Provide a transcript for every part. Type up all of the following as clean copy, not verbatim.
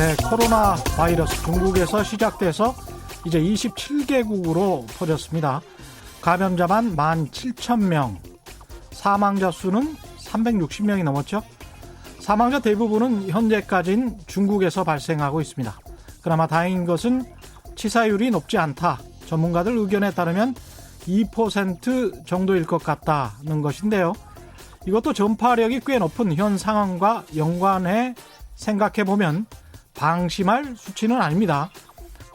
네, 코로나 바이러스 중국에서 시작돼서 이제 27개국으로 퍼졌습니다. 감염자만 17,000명, 사망자 수는 360명이 넘었죠. 사망자 대부분은 현재까지는 중국에서 발생하고 있습니다. 그나마 다행인 것은 치사율이 높지 않다. 전문가들 의견에 따르면 2% 정도일 것 같다는 것인데요. 이것도 전파력이 꽤 높은 현 상황과 연관해 생각해보면 방심할 수치는 아닙니다.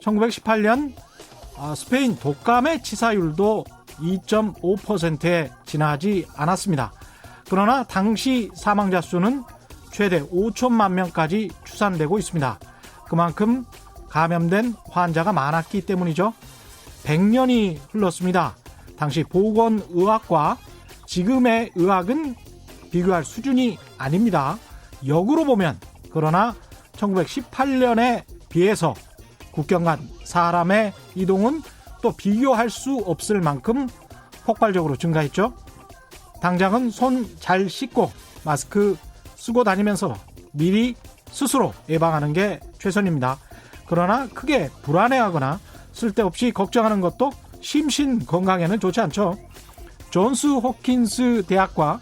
1918년 스페인 독감의 치사율도 2.5%에 지나지 않았습니다. 그러나 당시 사망자 수는 최대 5천만 명까지 추산되고 있습니다. 그만큼 감염된 환자가 많았기 때문이죠. 100년이 흘렀습니다. 당시 보건의학과 지금의 의학은 비교할 수준이 아닙니다. 역으로 보면 그러나 1918년에 비해서 국경 간 사람의 이동은 또 비교할 수 없을 만큼 폭발적으로 증가했죠. 당장은 손 잘 씻고 마스크 쓰고 다니면서 미리 스스로 예방하는 게 최선입니다. 그러나 크게 불안해하거나 쓸데없이 걱정하는 것도 심신 건강에는 좋지 않죠. 존스 호킨스 대학과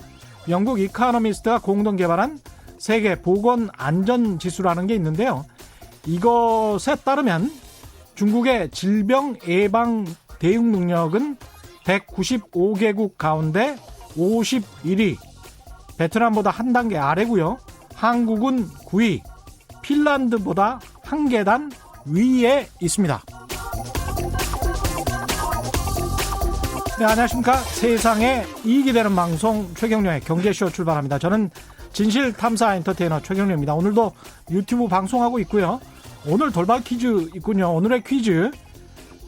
영국 이코노미스트가 공동 개발한 세계 보건 안전 지수라는 게 있는데요. 이것에 따르면 중국의 질병 예방 대응 능력은 195개국 가운데 51위, 베트남보다 한 단계 아래고요. 한국은 9위, 핀란드보다 한 계단 위에 있습니다. 네, 안녕하십니까. 세상에 이익이 되는 방송 최경련의 경제쇼 출발합니다. 저는 진실탐사 엔터테이너 최경련입니다. 오늘도 유튜브 방송하고 있고요. 오늘 돌발 퀴즈 있군요. 오늘의 퀴즈,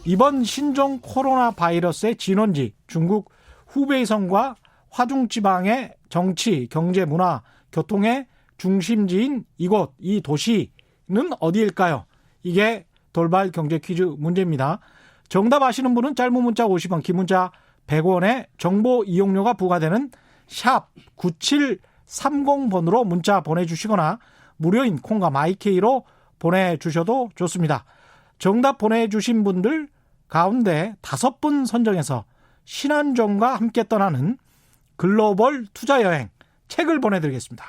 이번 신종 코로나 바이러스의 진원지 중국 후베이성과 화중지방의 정치, 경제, 문화, 교통의 중심지인 이곳, 이 도시는 어디일까요? 이게 돌발 경제 퀴즈 문제입니다. 정답 아시는 분은 짧은 문자 50원, 긴 문자 100원에 정보 이용료가 부과되는 샵 9730번으로 문자 보내주시거나 무료인 콩과 마이케이로 보내주셔도 좋습니다. 정답 보내주신 분들 가운데 5분 선정해서 신한정과 함께 떠나는 글로벌 투자여행 책을 보내드리겠습니다.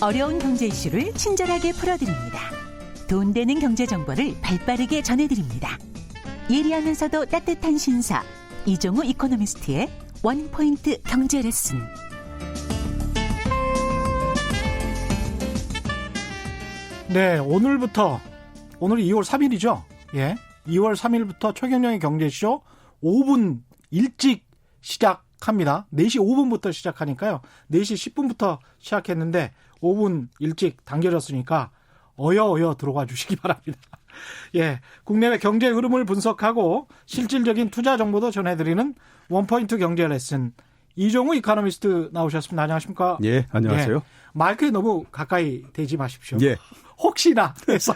어려운 경제 이슈를 친절하게 풀어드립니다. 돈 되는 경제 정보를 발빠르게 전해드립니다. 예리하면서도 따뜻한 신사, 이종우 이코노미스트의 원포인트 경제 레슨. 네, 오늘부터, 오늘 2월 3일이죠. 예, 2월 3일부터 최경영의 경제쇼 5분 일찍 시작합니다. 4시 5분부터 시작하니까요. 4시 10분부터 시작했는데 5분 일찍 당겨졌으니까 어여 들어와 주시기 바랍니다. 예, 국내외 경제 흐름을 분석하고 실질적인 투자 정보도 전해드리는 원포인트 경제 레슨, 이종우 이코노미스트 나오셨습니다. 안녕하십니까? 예, 안녕하세요. 예, 마이크에 너무 가까이 대지 마십시오. 예. 혹시나 해서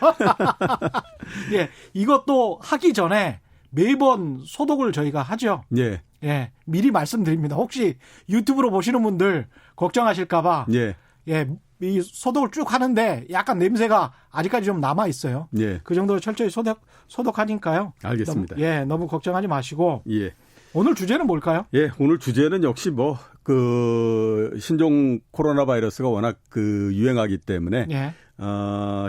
예, 이것도 하기 전에 매번 소독을 저희가 하죠. 예. 예, 미리 말씀드립니다. 혹시 유튜브로 보시는 분들 걱정하실까봐. 예. 예, 이 소독을 쭉 하는데 약간 냄새가 아직까지 좀 남아 있어요. 예. 그 정도로 철저히 소독하니까요. 알겠습니다. 너무 걱정하지 마시고. 예. 오늘 주제는 뭘까요? 예, 오늘 주제는 역시 신종 코로나 바이러스가 워낙 유행하기 때문에 예.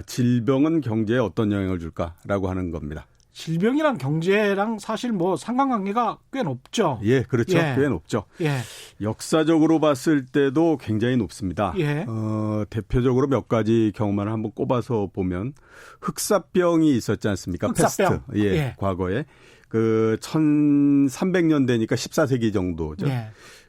질병은 경제에 어떤 영향을 줄까라고 하는 겁니다. 질병이랑 경제랑 사실 상관관계가 꽤 높죠. 예, 그렇죠. 예. 꽤 높죠. 예. 역사적으로 봤을 때도 굉장히 높습니다. 예. 대표적으로 몇 가지 경험을 한번 꼽아서 보면 흑사병이 있었지 않습니까? 흑사병. 패스트. 예, 과거에. 1300년 되니까 14세기 정도죠. 예.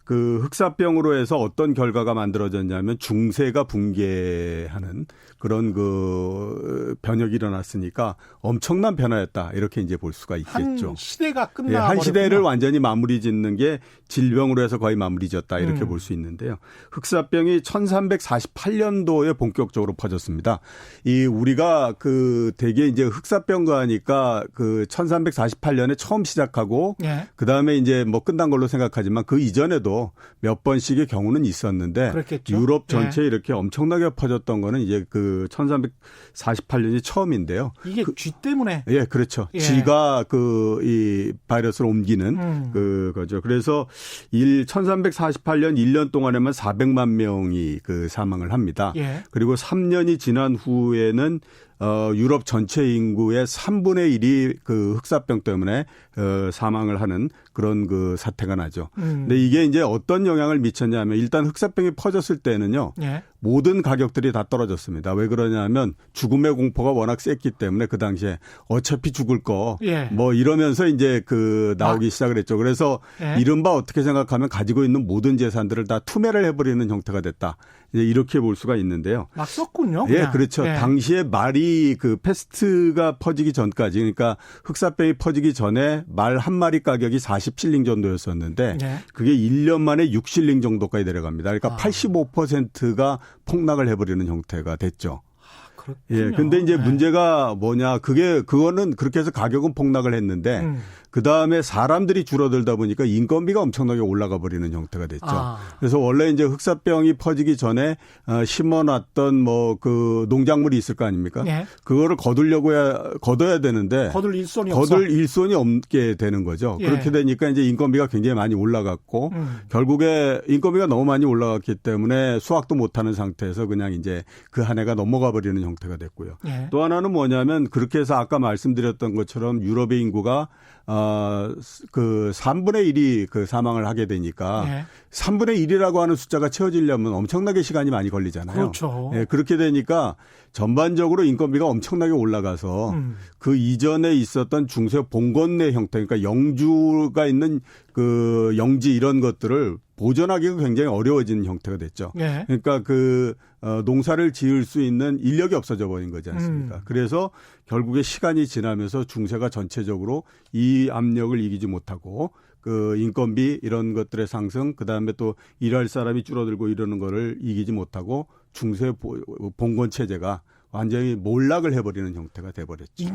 그 흑사병으로 해서 어떤 결과가 만들어졌냐면 중세가 붕괴하는 그런 그 변혁이 일어났으니까 엄청난 변화였다. 이렇게 이제 볼 수가 있겠죠. 한 시대가 예, 끝나 한 시대를 완전히 마무리 짓는 게 질병으로 해서 거의 마무리 지었다. 이렇게 볼 수 있는데요. 흑사병이 1348년도에 본격적으로 퍼졌습니다. 이 우리가 그 되게 이제 흑사병과 하니까 그 1348년에 처음 시작하고 예. 그다음에 이제 뭐 끝난 걸로 생각하지만 그 이전에도 몇 번씩의 경우는 있었는데 그렇겠죠. 유럽 전체에 이렇게 엄청나게 퍼졌던 거는 이제 그 1348년이 처음인데요. 이게 쥐 때문에. 예, 그렇죠. 예. 쥐가 그 이 바이러스를 옮기는 그거죠. 그래서 1348년 1년 동안에만 400만 명이 그 사망을 합니다. 예. 그리고 3년이 지난 후에는 유럽 전체 인구의 3분의 1이 그 흑사병 때문에 사망을 하는 그런 그 사태가 나죠. 근데 이게 이제 어떤 영향을 미쳤냐면 일단 흑사병이 퍼졌을 때는요. 예. 모든 가격들이 다 떨어졌습니다. 왜 그러냐면 죽음의 공포가 워낙 셌기 때문에 그 당시에 어차피 죽을 거 뭐 예. 이러면서 이제 그 나오기 시작을 했죠. 그래서 예. 이른바 어떻게 생각하면 가지고 있는 모든 재산들을 다 투매를 해버리는 형태가 됐다. 이제 이렇게 볼 수가 있는데요. 막 썼군요. 예, 그냥. 그렇죠. 예. 당시에 말이 그 패스트가 퍼지기 전까지 그러니까 흑사병이 퍼지기 전에 말 한 마리 가격이 40실링 정도였었는데 예. 그게 1년 만에 6실링 정도까지 내려갑니다. 그러니까 85%가 폭락을 해버리는 형태가 됐죠. 그렇군요. 예. 근데 이제 예. 문제가 뭐냐. 그거는 그렇게 해서 가격은 폭락을 했는데 그 다음에 사람들이 줄어들다 보니까 인건비가 엄청나게 올라가 버리는 형태가 됐죠. 그래서 원래 이제 흑사병이 퍼지기 전에 심어놨던 뭐 그 농작물이 있을 거 아닙니까? 예. 그거를 걷어야 되는데 거둘 일손이 없어. 거둘 일손이 없게 되는 거죠. 예. 그렇게 되니까 이제 인건비가 굉장히 많이 올라갔고 결국에 인건비가 너무 많이 올라갔기 때문에 수확도 못하는 상태에서 그냥 이제 그 한 해가 넘어가 버리는 형태가 됐고요. 예. 또 하나는 뭐냐면 그렇게 해서 아까 말씀드렸던 것처럼 유럽의 인구가 그 3분의 1이 그 사망을 하게 되니까 예. 3분의 1이라고 하는 숫자가 채워지려면 엄청나게 시간이 많이 걸리잖아요. 그렇죠. 예, 그렇게 되니까 전반적으로 인건비가 엄청나게 올라가서 그 이전에 있었던 중세 봉건내 형태, 그러니까 영주가 있는 그 영지 이런 것들을 보존하기가 굉장히 어려워지는 형태가 됐죠. 예. 그러니까 그 농사를 지을 수 있는 인력이 없어져 버린 거지 않습니까? 그래서 결국에 시간이 지나면서 중세가 전체적으로 이 압력을 이기지 못하고 그 인건비 이런 것들의 상승, 그다음에 또 일할 사람이 줄어들고 이러는 거를 이기지 못하고 중세 봉건 체제가 완전히 몰락을 해버리는 형태가 돼버렸죠.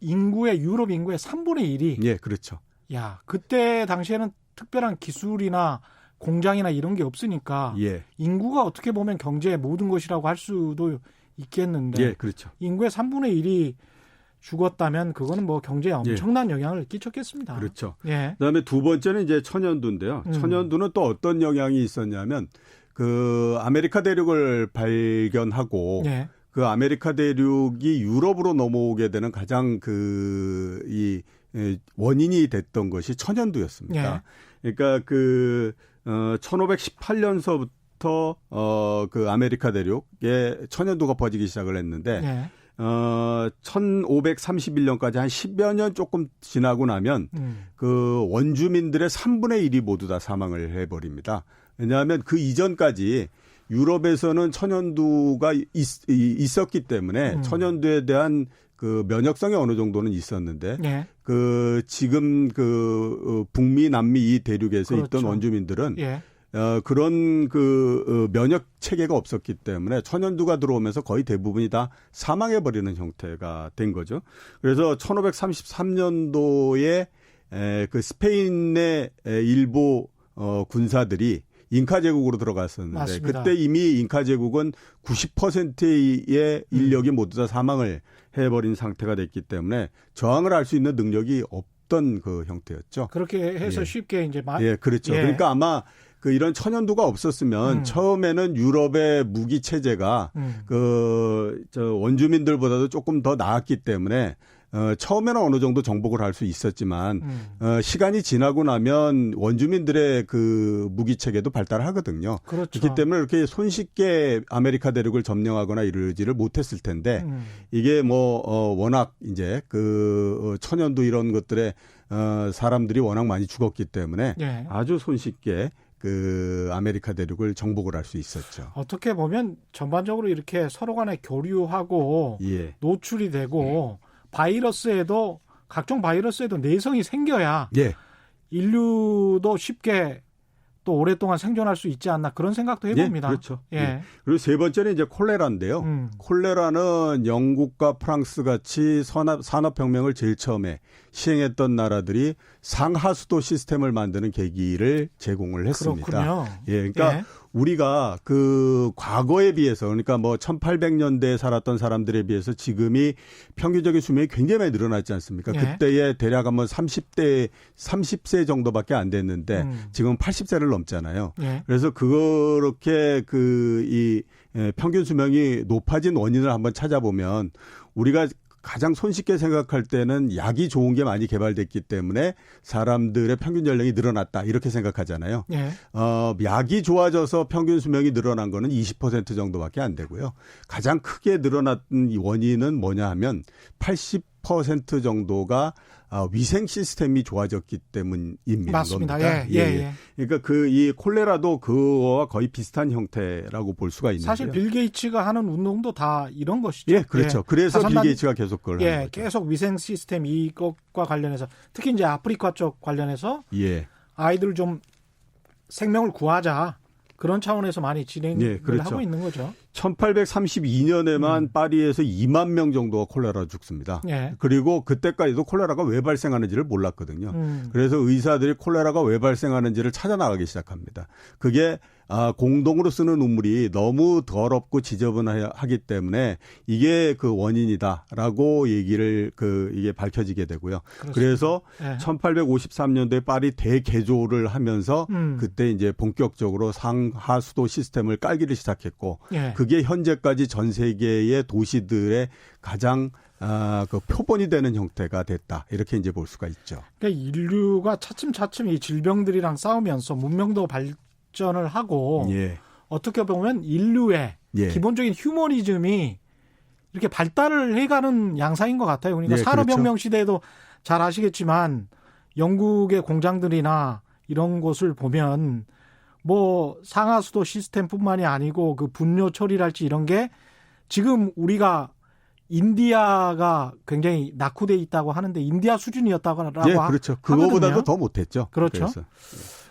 인구의 유럽 인구의 3분의 1이. 예, 그렇죠. 야, 그때 당시에는 특별한 기술이나 공장이나 이런 게 없으니까 예, 인구가 어떻게 보면 경제의 모든 것이라고 할 수도 있겠는데 예, 그렇죠. 인구의 3분의 1이 죽었다면 그거는 뭐 경제에 엄청난 영향을 끼쳤겠습니다. 그렇죠. 예. 그다음에 두 번째는 이제 천연두인데요. 천연두는 또 어떤 영향이 있었냐면 그 아메리카 대륙을 발견하고 예. 그 아메리카 대륙이 유럽으로 넘어오게 되는 가장 이 원인이 됐던 것이 천연두였습니다. 예. 그러니까 1518년서부터 그 아메리카 대륙에 천연두가 퍼지기 시작을 했는데 예. 1531년까지 한 10여 년 조금 지나고 나면 그 원주민들의 3분의 1이 모두 다 사망을 해버립니다. 왜냐하면 그 이전까지 유럽에서는 천연두가 있었기 때문에 천연두에 대한 그 면역성이 어느 정도는 있었는데 예. 그 지금 그 북미 남미 이 대륙에서 그렇죠. 있던 원주민들은 예. 그런 그 면역 체계가 없었기 때문에 천연두가 들어오면서 거의 대부분이 다 사망해 버리는 형태가 된 거죠. 그래서 1533년도에 그 스페인의 일부 군사들이 잉카 제국으로 들어갔었는데 맞습니다. 그때 이미 잉카 제국은 90%의 인력이 모두 다 사망을 해버린 상태가 됐기 때문에 저항을 할 수 있는 능력이 없던 그 형태였죠. 그렇게 해서 예. 쉽게 이제 예, 그렇죠. 예. 그러니까 아마 그 이런 천연두가 없었으면 처음에는 유럽의 무기 체제가 저 원주민들보다도 조금 더 나았기 때문에 처음에는 어느 정도 정복을 할 수 있었지만 시간이 지나고 나면 원주민들의 그 무기 체계도 발달하거든요. 그렇죠. 그렇기 때문에 이렇게 손쉽게 아메리카 대륙을 점령하거나 이러지를 못했을 텐데 이게 뭐 워낙 이제 그 천연두 이런 것들에 사람들이 워낙 많이 죽었기 때문에 예. 아주 손쉽게 그 아메리카 대륙을 정복을 할 수 있었죠. 어떻게 보면 전반적으로 이렇게 서로 간에 교류하고 예. 노출이 되고 바이러스에도 각종 바이러스에도 내성이 생겨야 예. 인류도 쉽게 또 오랫동안 생존할 수 있지 않나 그런 생각도 해봅니다. 예, 그렇죠. 예. 예. 그리고 세 번째는 이제 콜레라인데요. 콜레라는 영국과 프랑스 같이 산업혁명을 제일 처음에 시행했던 나라들이 상하수도 시스템을 만드는 계기를 제공을 했습니다. 그렇군요. 예, 그러니까 예. 우리가 그 과거에 비해서 그러니까 뭐 1800년대에 살았던 사람들에 비해서 지금이 평균적인 수명이 굉장히 많이 늘어났지 않습니까? 예. 그때에 대략 한번 30세 정도밖에 안 됐는데 지금 80세를 넘잖아요. 예. 그래서 그렇게 이 평균 수명이 높아진 원인을 한번 찾아보면 우리가 가장 손쉽게 생각할 때는 약이 좋은 게 많이 개발됐기 때문에 사람들의 평균 연령이 늘어났다 이렇게 생각하잖아요. 예. 약이 좋아져서 평균 수명이 늘어난 거는 20% 정도밖에 안 되고요. 가장 크게 늘어난 원인은 뭐냐 하면 80% 정도가 위생 시스템이 좋아졌기 때문입니다. 맞습니다. 겁니다. 예. 그러니까 이 콜레라도 그거와 거의 비슷한 형태라고 볼 수가 있는데요. 사실 빌 게이츠가 하는 운동도 다 이런 것이죠. 예, 그렇죠. 예. 그래서 빌 자선단- 게이츠가 계속 그걸 하는 거죠. 계속 위생 시스템 이것과 관련해서 특히 이제 아프리카 쪽 관련해서 예. 아이들 좀 생명을 구하자 그런 차원에서 많이 진행을 예, 그렇죠. 하고 있는 거죠. 1832년에만 파리에서 2만 명 정도가 콜레라로 죽습니다. 예. 그리고 그때까지도 콜레라가 왜 발생하는지를 몰랐거든요. 그래서 의사들이 콜레라가 왜 발생하는지를 찾아 나가기 시작합니다. 그게 공동으로 쓰는 우물이 너무 더럽고 지저분하기 때문에 이게 그 원인이다라고 이게 밝혀지게 되고요. 그렇습니다. 그래서 예. 1853년도에 파리 대개조를 하면서 그때 이제 본격적으로 상하수도 시스템을 깔기를 시작했고 예. 그게 현재까지 전 세계의 도시들의 가장 그 표본이 되는 형태가 됐다. 이렇게 이제 볼 수가 있죠. 그러니까 인류가 차츰차츰 이 질병들이랑 싸우면서 문명도 발전을 하고 예. 어떻게 보면 인류의 예. 기본적인 휴머니즘이 이렇게 발달을 해가는 양상인 것 같아요. 그러니까 예, 산업혁명 그렇죠. 시대에도 잘 아시겠지만 영국의 공장들이나 이런 곳을 보면 뭐 상하수도 시스템뿐만이 아니고 그 분뇨 처리랄지 이런 게 지금 우리가 인디아가 굉장히 낙후돼 있다고 하는데 인디아 수준이었다고 예, 그렇죠. 그거보다도 하거든요. 더 못했죠. 그렇죠. 그래서.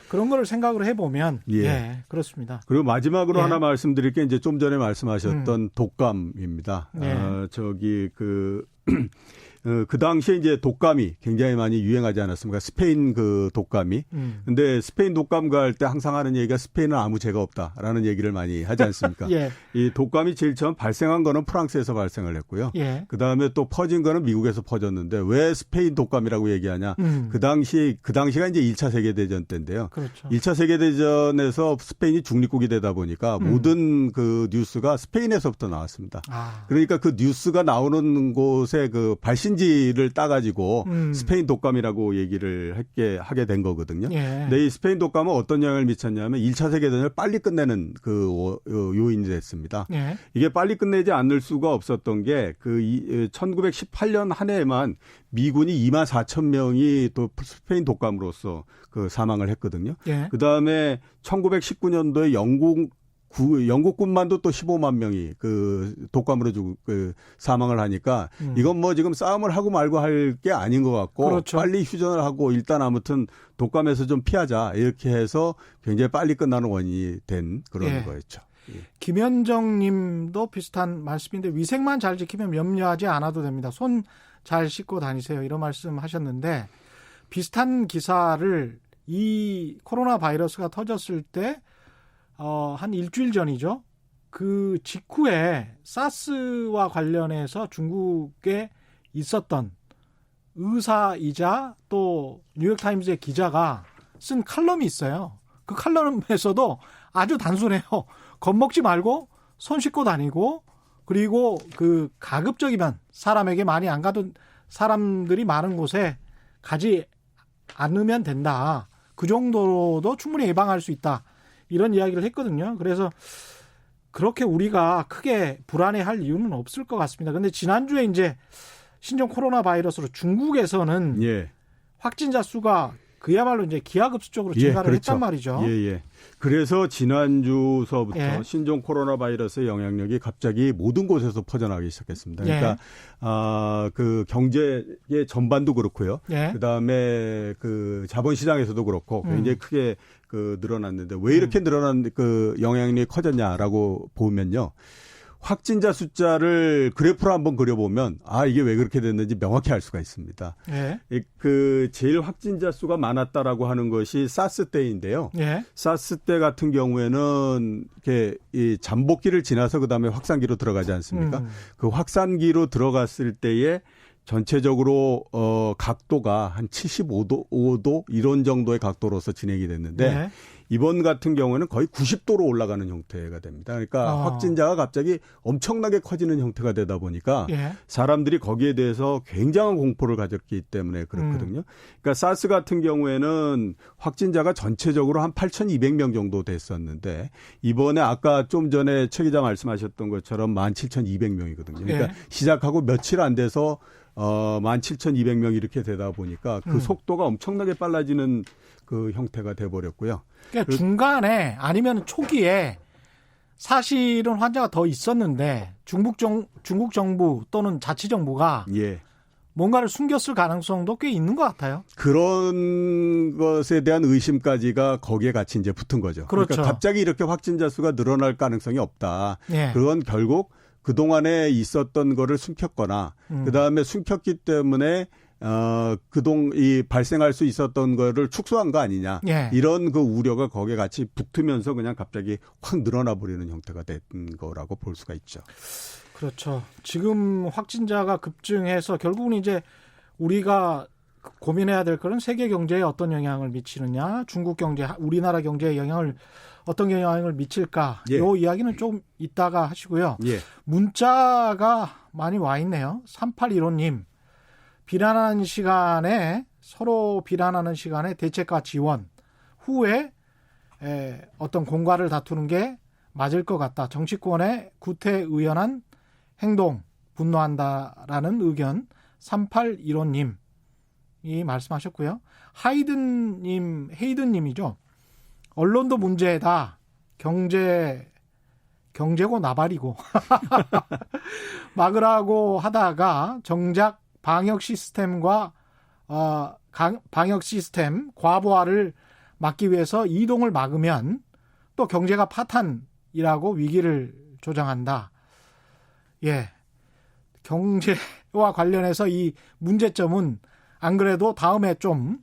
그런 거를 생각을 해보면 예. 그렇습니다. 그리고 마지막으로 예. 하나 말씀드릴 게 이제 좀 전에 말씀하셨던 독감입니다. 예. 그 당시에 이제 독감이 굉장히 많이 유행하지 않았습니까? 스페인 그 독감이. 근데 스페인 독감과 할 때 항상 하는 얘기가 스페인은 아무 죄가 없다라는 얘기를 많이 하지 않습니까? 예. 이 독감이 제일 처음 발생한 거는 프랑스에서 발생을 했고요. 예. 그다음에 또 퍼진 거는 미국에서 퍼졌는데 왜 스페인 독감이라고 얘기하냐? 그 당시가 이제 1차 세계 대전 때인데요. 그렇죠. 1차 세계 대전에서 스페인이 중립국이 되다 보니까 모든 그 뉴스가 스페인에서부터 나왔습니다. 그러니까 그 뉴스가 나오는 곳에 그 발신지를 따가지고 스페인 독감이라고 얘기를 하게 된 거거든요. 예. 근데 이 스페인 독감은 어떤 영향을 미쳤냐면 1차 세계 대전을 빨리 끝내는 그 요인이 됐습니다. 예. 이게 빨리 끝내지 않을 수가 없었던 게 그 1918년 한 해에만 미군이 24,000명이 또 스페인 독감으로서 그 사망을 했거든요. 예. 그다음에 1919년도에 영국군만도 또 15만 명이 그 독감으로 사망을 하니까 이건 뭐 지금 싸움을 하고 말고 할 게 아닌 것 같고 그렇죠. 빨리 휴전을 하고 일단 아무튼 독감에서 좀 피하자 이렇게 해서 굉장히 빨리 끝나는 원인이 된 그런 예. 거였죠. 예. 김현정 님도 비슷한 말씀인데 위생만 잘 지키면 염려하지 않아도 됩니다. 손 잘 씻고 다니세요. 이런 말씀 하셨는데 비슷한 기사를 이 코로나 바이러스가 터졌을 때 한 일주일 전이죠. 그 직후에 사스와 관련해서 중국에 있었던 의사이자 또 뉴욕타임즈의 기자가 쓴 칼럼이 있어요. 그 칼럼에서도 아주 단순해요. 겁먹지 말고 손 씻고 다니고 그리고 그 가급적이면 사람에게 많이 안 가던 사람들이 많은 곳에 가지 않으면 된다. 그 정도도 충분히 예방할 수 있다. 이런 이야기를 했거든요. 그래서 그렇게 우리가 크게 불안해할 이유는 없을 것 같습니다. 그런데 지난주에 이제 신종 코로나 바이러스로 중국에서는 예. 확진자 수가 그야말로 이제 기하급수적으로 예, 증가를 그렇죠. 했단 말이죠. 예. 그래서 지난주서부터 예. 신종 코로나 바이러스의 영향력이 갑자기 모든 곳에서 퍼져나가기 시작했습니다. 그러니까 그 경제의 전반도 그렇고요. 예. 그다음에 그 자본시장에서도 그렇고 굉장히 크게 그 늘어났는데 왜 이렇게 늘어난 그 영향력이 커졌냐라고 보면요. 확진자 숫자를 그래프로 한번 그려보면 이게 왜 그렇게 됐는지 명확히 알 수가 있습니다. 예. 그 제일 확진자 수가 많았다라고 하는 것이 사스 때인데요. 예. 사스 때 같은 경우에는 이렇게 이 잠복기를 지나서 그다음에 확산기로 들어가지 않습니까? 그 확산기로 들어갔을 때에 전체적으로 각도가 한 75도, 5도 이런 정도의 각도로서 진행이 됐는데 예. 이번 같은 경우에는 거의 90도로 올라가는 형태가 됩니다. 그러니까 확진자가 갑자기 엄청나게 커지는 형태가 되다 보니까 예. 사람들이 거기에 대해서 굉장한 공포를 가졌기 때문에 그렇거든요. 그러니까 사스 같은 경우에는 확진자가 전체적으로 한 8,200명 정도 됐었는데 이번에 아까 좀 전에 최 기자 말씀하셨던 것처럼 17,200명이거든요. 그러니까 예. 시작하고 며칠 안 돼서 17,200명 이렇게 되다 보니까 그 속도가 엄청나게 빨라지는 그 형태가 돼버렸고요. 그러니까 중간에 아니면 초기에 사실은 환자가 더 있었는데 중국 정부 또는 자치정부가 예. 뭔가를 숨겼을 가능성도 꽤 있는 것 같아요. 그런 것에 대한 의심까지가 거기에 같이 이제 붙은 거죠. 그렇죠. 그러니까 갑자기 이렇게 확진자 수가 늘어날 가능성이 없다. 예. 그건 결국 그동안에 있었던 거를 숨겼거나 그다음에 숨겼기 때문에 이 발생할 수 있었던 거를 축소한 거 아니냐. 예. 이런 그 우려가 거기에 같이 붙으면서 그냥 갑자기 확 늘어나 버리는 형태가 된 거라고 볼 수가 있죠. 그렇죠. 지금 확진자가 급증해서 결국은 이제 우리가 고민해야 될 거는 세계 경제에 어떤 영향을 미치느냐, 중국 경제, 우리나라 경제에 어떤 영향을 미칠까. 예. 요 이야기는 좀 이따가 하시고요. 예. 문자가 많이 와 있네요. 3815님. 서로 비난하는 시간에 대책과 지원 후에 어떤 공과를 다투는 게 맞을 것 같다. 정치권의 구태의연한 행동 분노한다라는 의견 3815님이 말씀하셨고요. 헤이든님이죠. 언론도 문제다. 경제고 나발이고 막으라고 하다가 정작 방역 시스템 과부하를 막기 위해서 이동을 막으면 또 경제가 파탄이라고 위기를 조장한다. 예. 경제와 관련해서 이 문제점은 안 그래도 다음에 좀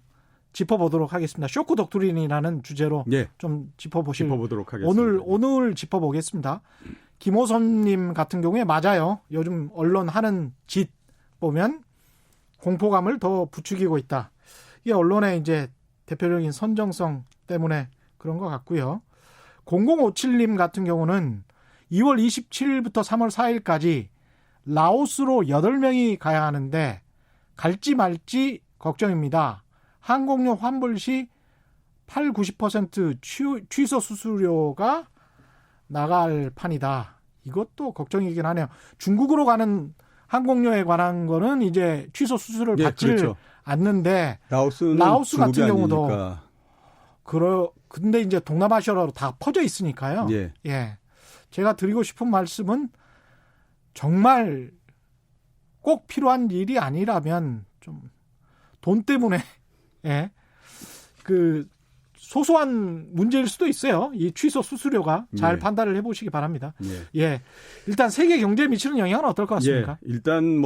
짚어보도록 하겠습니다. 쇼크 독트린이라는 주제로 예. 좀 짚어보도록 하겠습니다. 오늘 짚어보겠습니다. 김호선님 같은 경우에 맞아요. 요즘 언론 하는 짓 보면 공포감을 더 부추기고 있다. 이게 언론의 이제 대표적인 선정성 때문에 그런 것 같고요. 0057님 같은 경우는 2월 27일부터 3월 4일까지 라오스로 8명이 가야 하는데 갈지 말지 걱정입니다. 항공료 환불 시 8, 90% 취소 수수료가 나갈 판이다. 이것도 걱정이긴 하네요. 중국으로 가는 항공료에 관한 거는 이제 취소 수수료를 받지를 않는데 라오스 같은 경우도 근데 이제 동남아시아로 다 퍼져 있으니까요. 예. 제가 드리고 싶은 말씀은 정말 꼭 필요한 일이 아니라면 좀 돈 때문에 예. 그 소소한 문제일 수도 있어요. 이 취소 수수료가 잘 판단을 해보시기 바랍니다. 예. 일단 세계 경제에 미치는 영향은 어떨 것 같습니까? 일단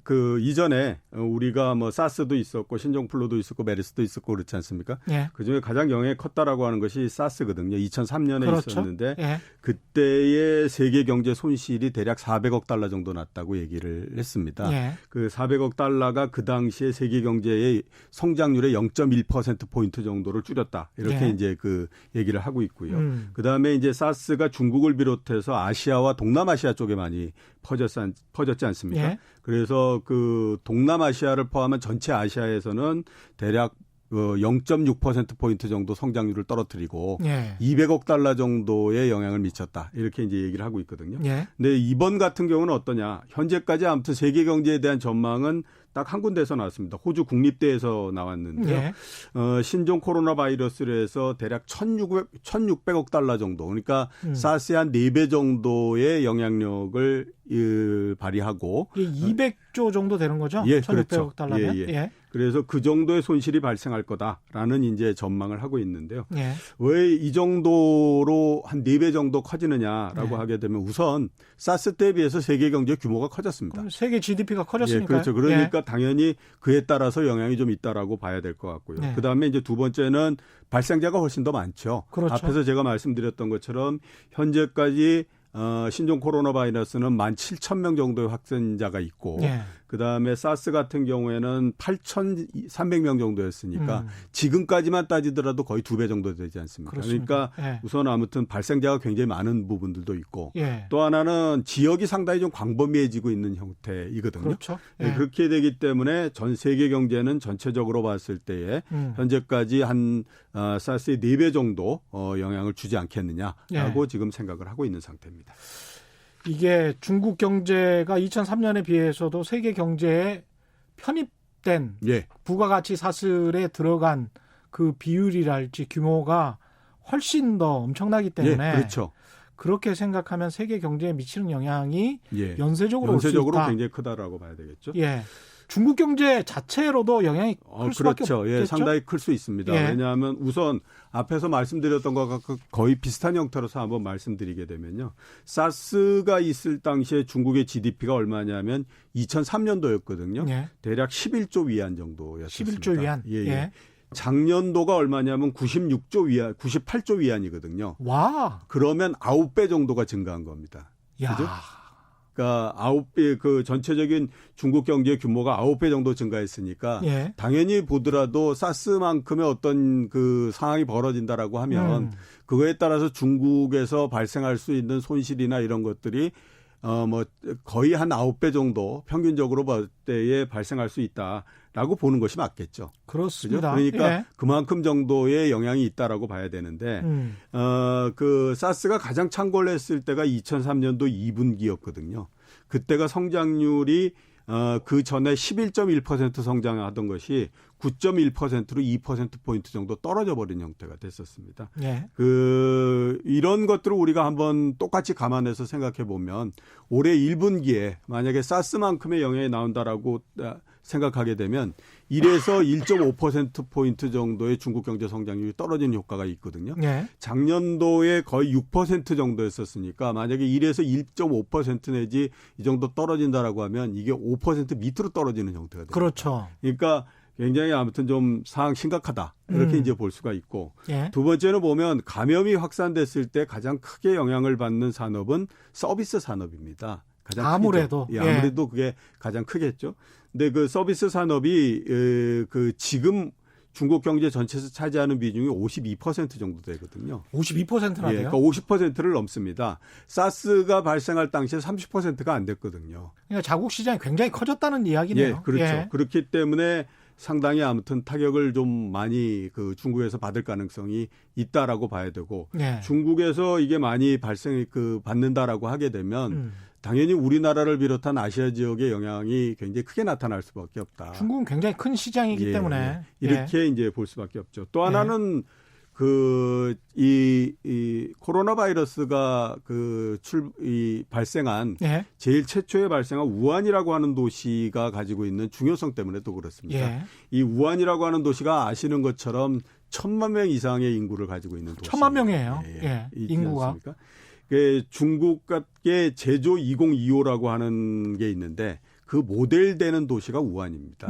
그 이전에 우리가 사스도 있었고 신종플루도 있었고 메르스도 있었고 그렇지 않습니까? 예. 그중에 가장 영향이 컸다라고 하는 것이 사스거든요. 2003년에 그렇죠. 있었는데 예. 그때의 세계 경제 손실이 대략 400억 달러 정도 났다고 얘기를 했습니다. 예. 그 400억 달러가 그 당시에 세계 경제의 성장률의 0.1% 포인트 정도를 줄였다. 이렇게 이제 그 얘기를 하고 있고요. 그다음에 이제 사스가 중국을 비롯해서 아시아와 동남아시아 쪽에 많이 퍼졌지 않습니까? 예. 그래서 그 동남아시아를 포함한 전체 아시아에서는 대략 0.6% 포인트 정도 성장률을 떨어뜨리고 200억 달러 정도의 영향을 미쳤다. 이렇게 이제 얘기를 하고 있거든요. 예. 근데 이번 같은 경우는 어떠냐? 현재까지 아무튼 세계 경제에 대한 전망은 딱 한 군데에서 나왔습니다. 호주 국립대에서 나왔는데요. 예. 신종 코로나 바이러스로 해서 대략 1,600억 달러 정도, 그러니까 사스의 한 4배 정도의 영향력을 발휘하고 200조 정도 되는 거죠? 예, 1,600억 그렇죠. 달러면. 예, 예. 예. 그래서 그 정도의 손실이 발생할 거다라는 이제 전망을 하고 있는데요. 예. 왜 이 정도로 한 4배 정도 커지느냐라고 네. 하게 되면 우선 사스 때에 비해서 세계 경제 규모가 커졌습니다. 그럼 세계 GDP가 예, 커졌으니까요. 그렇죠. 그러니까 당연히 그에 따라서 영향이 좀 있다라고 봐야 될 것 같고요. 네. 그다음에 이제 두 번째는 발생자가 훨씬 더 많죠. 그렇죠. 앞에서 제가 말씀드렸던 것처럼 현재까지 신종 코로나 바이러스는 17,000명 정도의 확진자가 있고 예. 그다음에 사스 같은 경우에는 8,300명 정도였으니까 지금까지만 따지더라도 거의 2배 정도 되지 않습니까? 그렇습니다. 그러니까 예. 우선 아무튼 발생자가 굉장히 많은 부분들도 있고 예. 또 하나는 지역이 상당히 좀 광범위해지고 있는 형태이거든요. 그렇죠. 예, 예. 그렇게 되기 때문에 전 세계 경제는 전체적으로 봤을 때에 현재까지 한 사스의 4배 정도 영향을 주지 않겠느냐라고 예. 지금 생각을 하고 있는 상태입니다. 이게 중국 경제가 2003년에 비해서도 세계 경제에 편입된 예. 부가가치 사슬에 들어간 그 비율이랄지 규모가 훨씬 더 엄청나기 때문에 예, 그렇죠. 그렇게 생각하면 세계 경제에 미치는 영향이 예. 연쇄적으로 올 수 연쇄적으로 있다. 굉장히 크다라고 봐야 되겠죠. 예. 중국 경제 자체로도 영향이 클 수밖에 그렇죠. 없겠죠. 예, 상당히 클 수 있습니다. 예. 왜냐하면 우선 앞에서 말씀드렸던 것과 거의 비슷한 형태로서 한번 말씀드리게 되면요. 사스가 있을 당시에 중국의 GDP가 얼마냐면 2003년도였거든요. 예. 대략 11조 위안 정도였습니다. 11조 위안. 예, 예. 예. 작년도가 얼마냐면 98조 위안이거든요. 와. 그러면 9배 정도가 증가한 겁니다. 야. 그죠? 그러니까 9배 그 전체적인 중국 경제 규모가 9배 정도 증가했으니까 예. 당연히 보더라도 사스만큼의 어떤 그 상황이 벌어진다라고 하면 그거에 따라서 중국에서 발생할 수 있는 손실이나 이런 것들이 뭐 거의 한 9배 정도 평균적으로 볼 때에 발생할 수 있다라고 보는 것이 맞겠죠. 그렇습니다. 그죠? 그러니까 예. 그만큼 정도의 영향이 있다라고 봐야 되는데 그 사스가 가장 창궐을 했을 때가 2003년도 2분기였거든요. 그때가 성장률이 그 전에 11.1% 성장하던 것이 9.1%로 2%포인트 정도 떨어져 버린 형태가 됐었습니다. 예. 이런 것들을 우리가 한번 똑같이 감안해서 생각해 보면 올해 1분기에 만약에 사스만큼의 영향이 나온다라고 생각하게 되면 1에서 1.5%포인트 정도의 중국 경제 성장률이 떨어지는 효과가 있거든요. 예. 작년도에 거의 6% 정도였었으니까 만약에 1에서 1.5% 내지 이 정도 떨어진다라고 하면 이게 5% 밑으로 떨어지는 형태가 됩니다. 그렇죠. 그러니까 굉장히 아무튼 좀 상황 심각하다. 이렇게 이제 볼 수가 있고. 예. 두 번째는 보면 감염이 확산됐을 때 가장 크게 영향을 받는 산업은 서비스 산업입니다. 가장 아무래도. 크죠. 예, 아무래도 그게 가장 크겠죠. 근데 그 서비스 산업이 그 지금 중국 경제 전체에서 차지하는 비중이 52% 정도 되거든요. 52%나 돼요? 그러니까 50%를 넘습니다. 사스가 발생할 당시에 30%가 안 됐거든요. 그러니까 자국 시장이 굉장히 커졌다는 이야기네요. 예, 그렇죠. 예. 그렇기 때문에 상당히 아무튼 타격을 좀 많이 그 중국에서 받을 가능성이 있다라고 봐야 되고 예. 중국에서 이게 많이 받는다라고 하게 되면 당연히 우리나라를 비롯한 아시아 지역의 영향이 굉장히 크게 나타날 수밖에 없다. 중국은 굉장히 큰 시장이기 예, 때문에 이렇게 이제 볼 수밖에 없죠. 또 하나는 이 코로나 바이러스가 발생한 예. 제일 최초에 발생한 우한이라고 하는 도시가 가지고 있는 중요성 때문에 또 그렇습니다. 예. 이 우한이라고 하는 도시가 아시는 것처럼 1,000만 명 이상의 인구를 가지고 있는 도시. 1,000만 명이에요. 예. 인구가. 중국의 제조 2025라고 하는 게 있는데 그 모델되는 도시가 우한입니다.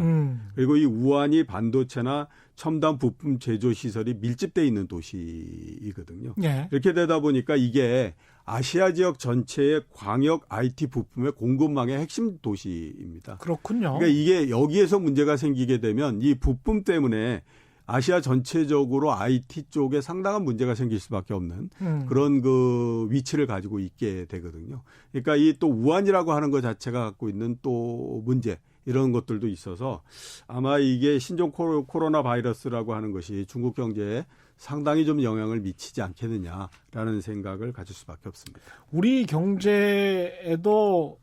그리고 이 우한이 반도체나 첨단 부품 제조 시설이 밀집되어 있는 도시이거든요. 예. 이렇게 되다 보니까 이게 아시아 지역 전체의 광역 IT 부품의 공급망의 핵심 도시입니다. 그렇군요. 그러니까 이게 여기에서 문제가 생기게 되면 이 부품 때문에 아시아 전체적으로 IT 쪽에 상당한 문제가 생길 수밖에 없는 그런 그 위치를 가지고 있게 되거든요. 그러니까 이 또 우한이라고 하는 것 자체가 갖고 있는 또 문제 이런 것들도 있어서 아마 이게 신종 코로나 바이러스라고 하는 것이 중국 경제에 상당히 좀 영향을 미치지 않겠느냐라는 생각을 가질 수밖에 없습니다. 우리 경제에도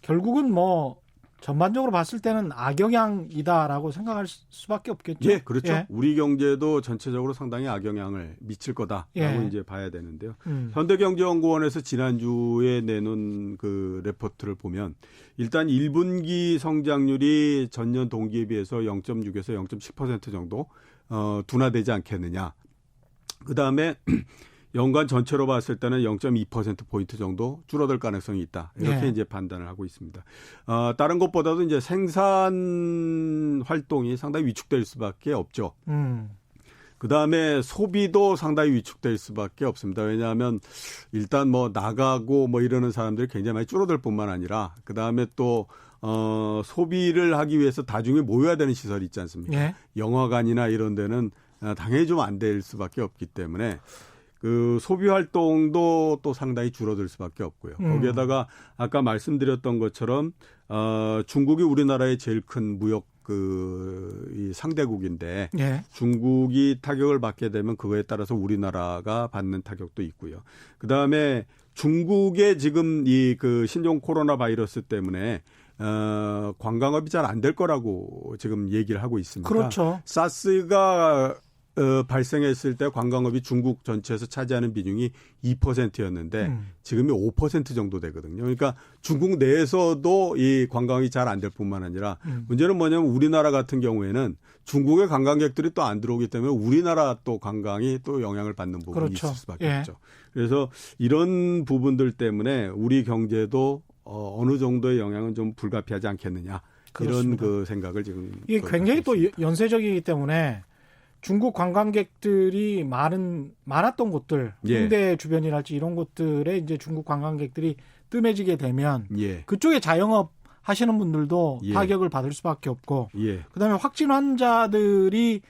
결국은 뭐 전반적으로 봤을 때는 악영향이다라고 생각할 수밖에 없겠죠. 예, 그렇죠. 예. 우리 경제도 전체적으로 상당히 악영향을 미칠 거다라고 예. 이제 봐야 되는데요. 현대경제연구원에서 지난주에 내놓은 그 레포트를 보면 일단 1분기 성장률이 전년 동기에 비해서 0.6에서 0.10% 정도 둔화되지 않겠느냐. 그다음에 연간 전체로 봤을 때는 0.2%포인트 정도 줄어들 가능성이 있다. 이렇게 네. 이제 판단을 하고 있습니다. 다른 것보다도 이제 생산 활동이 상당히 위축될 수밖에 없죠. 그 다음에 소비도 상당히 위축될 수밖에 없습니다. 왜냐하면 일단 뭐 나가고 뭐 이러는 사람들이 굉장히 많이 줄어들 뿐만 아니라 그 다음에 또 소비를 하기 위해서 다중에 모여야 되는 시설이 있지 않습니까? 예. 영화관이나 이런 데는 당연히 좀 안 될 수밖에 없기 때문에 그 소비 활동도 또 상당히 줄어들 수밖에 없고요. 거기에다가 아까 말씀드렸던 것처럼 중국이 우리나라의 제일 큰 무역 이 상대국인데 예. 중국이 타격을 받게 되면 그거에 따라서 우리나라가 받는 타격도 있고요. 그 다음에 중국의 지금 이 그 신종 코로나 바이러스 때문에 관광업이 잘 안 될 거라고 지금 얘기를 하고 있습니다. 그렇죠. 사스가 발생했을 때 관광업이 중국 전체에서 차지하는 비중이 2%였는데 지금이 5% 정도 되거든요. 그러니까 중국 내에서도 이 관광이 잘 안 될 뿐만 아니라 문제는 뭐냐면 우리나라 같은 경우에는 중국의 관광객들이 또 안 들어오기 때문에 우리나라 또 관광이 또 영향을 받는 부분이 그렇죠. 있을 수밖에 예. 없죠. 그래서 이런 부분들 때문에 우리 경제도 어느 정도의 영향은 좀 불가피하지 않겠느냐. 그렇습니다. 이런 그 생각을 지금 이게 굉장히 또 연쇄적이기 때문에 중국 관광객들이 많았던 곳들, 예. 홍대 주변이랄지 이런 곳들에 이제 중국 관광객들이 뜸해지게 되면 예. 그쪽에 자영업 하시는 분들도 예. 타격을 받을 수밖에 없고, 예. 그다음에 확진 환자들이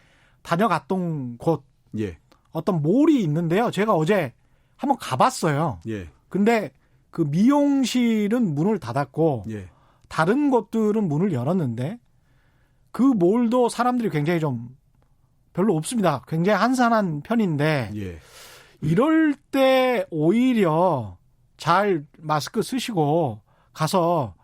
다녀갔던 곳 예. 어떤 몰이 있는데요. 제가 어제 한번 가봤어요. 예. 근데 그 미용실은 문을 닫았고 예. 다른 곳들은 문을 열었는데 그 몰도 사람들이 굉장히 좀 별로 없습니다. 굉장히 한산한 편인데 예. 이럴 때 오히려 잘 마스크 쓰시고 가서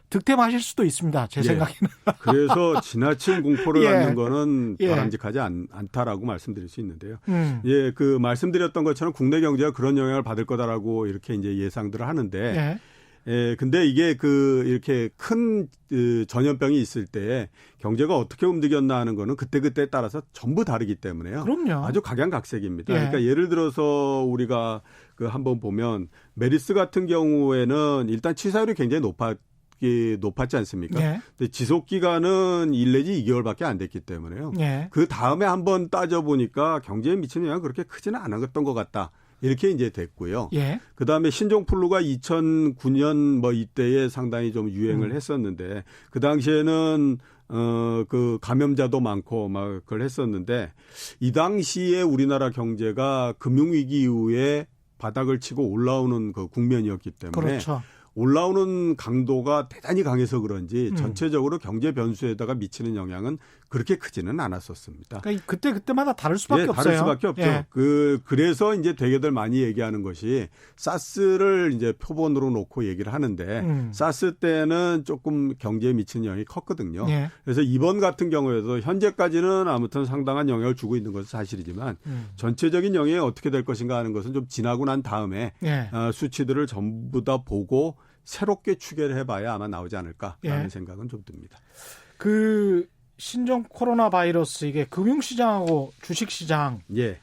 득템하실 수도 있습니다. 제 예. 생각에는. 그래서 지나친 공포를 예. 갖는 거는 예. 바람직하지 않다라고 말씀드릴 수 있는데요. 음. 예, 그 말씀드렸던 것처럼 국내 경제가 그런 영향을 받을 거다라고 이렇게 이제 예상들을 하는데, 예. 예, 근데 이게 이렇게 큰 전염병이 있을 때 경제가 어떻게 움직였나 하는 거는 그때그때에 따라서 전부 다르기 때문에요. 그럼요. 아주 각양각색입니다. 예. 그러니까 예를 들어서 우리가 한번 보면 메리스 같은 경우에는 일단 치사율이 굉장히 높았지 않습니까? 예. 근데 지속 기간은 1 내지 2개월밖에 안 됐기 때문에요. 예. 그 다음에 한번 따져보니까 경제에 미치는 영향은 그렇게 크지는 않았던 것 같다. 이렇게 이제 됐고요. 예. 그 다음에 신종플루가 2009년 뭐 이때에 상당히 좀 유행을 했었는데 그 당시에는 그 감염자도 많고 막 그걸 했었는데 이 당시에 우리나라 경제가 금융위기 이후에 바닥을 치고 올라오는 그 국면이었기 때문에 그렇죠. 올라오는 강도가 대단히 강해서 그런지 전체적으로 경제 변수에다가 미치는 영향은 그렇게 크지는 않았었습니다. 그러니까 그때마다 다를 수밖에 예, 없어요. 다를 수밖에 없죠. 예. 그래서 이제 되게들 많이 얘기하는 것이 사스를 이제 표본으로 놓고 얘기를 하는데 사스 때는 조금 경제에 미치는 영향이 컸거든요. 예. 그래서 이번 같은 경우에도 현재까지는 아무튼 상당한 영향을 주고 있는 것은 사실이지만 전체적인 영향이 어떻게 될 것인가 하는 것은 좀 지나고 난 다음에 예. 수치들을 전부 다 보고 새롭게 추계를 해봐야 아마 나오지 않을까라는 예. 생각은 좀 듭니다. 그 신종 코로나 바이러스 이게 금융시장하고 주식시장에는 예.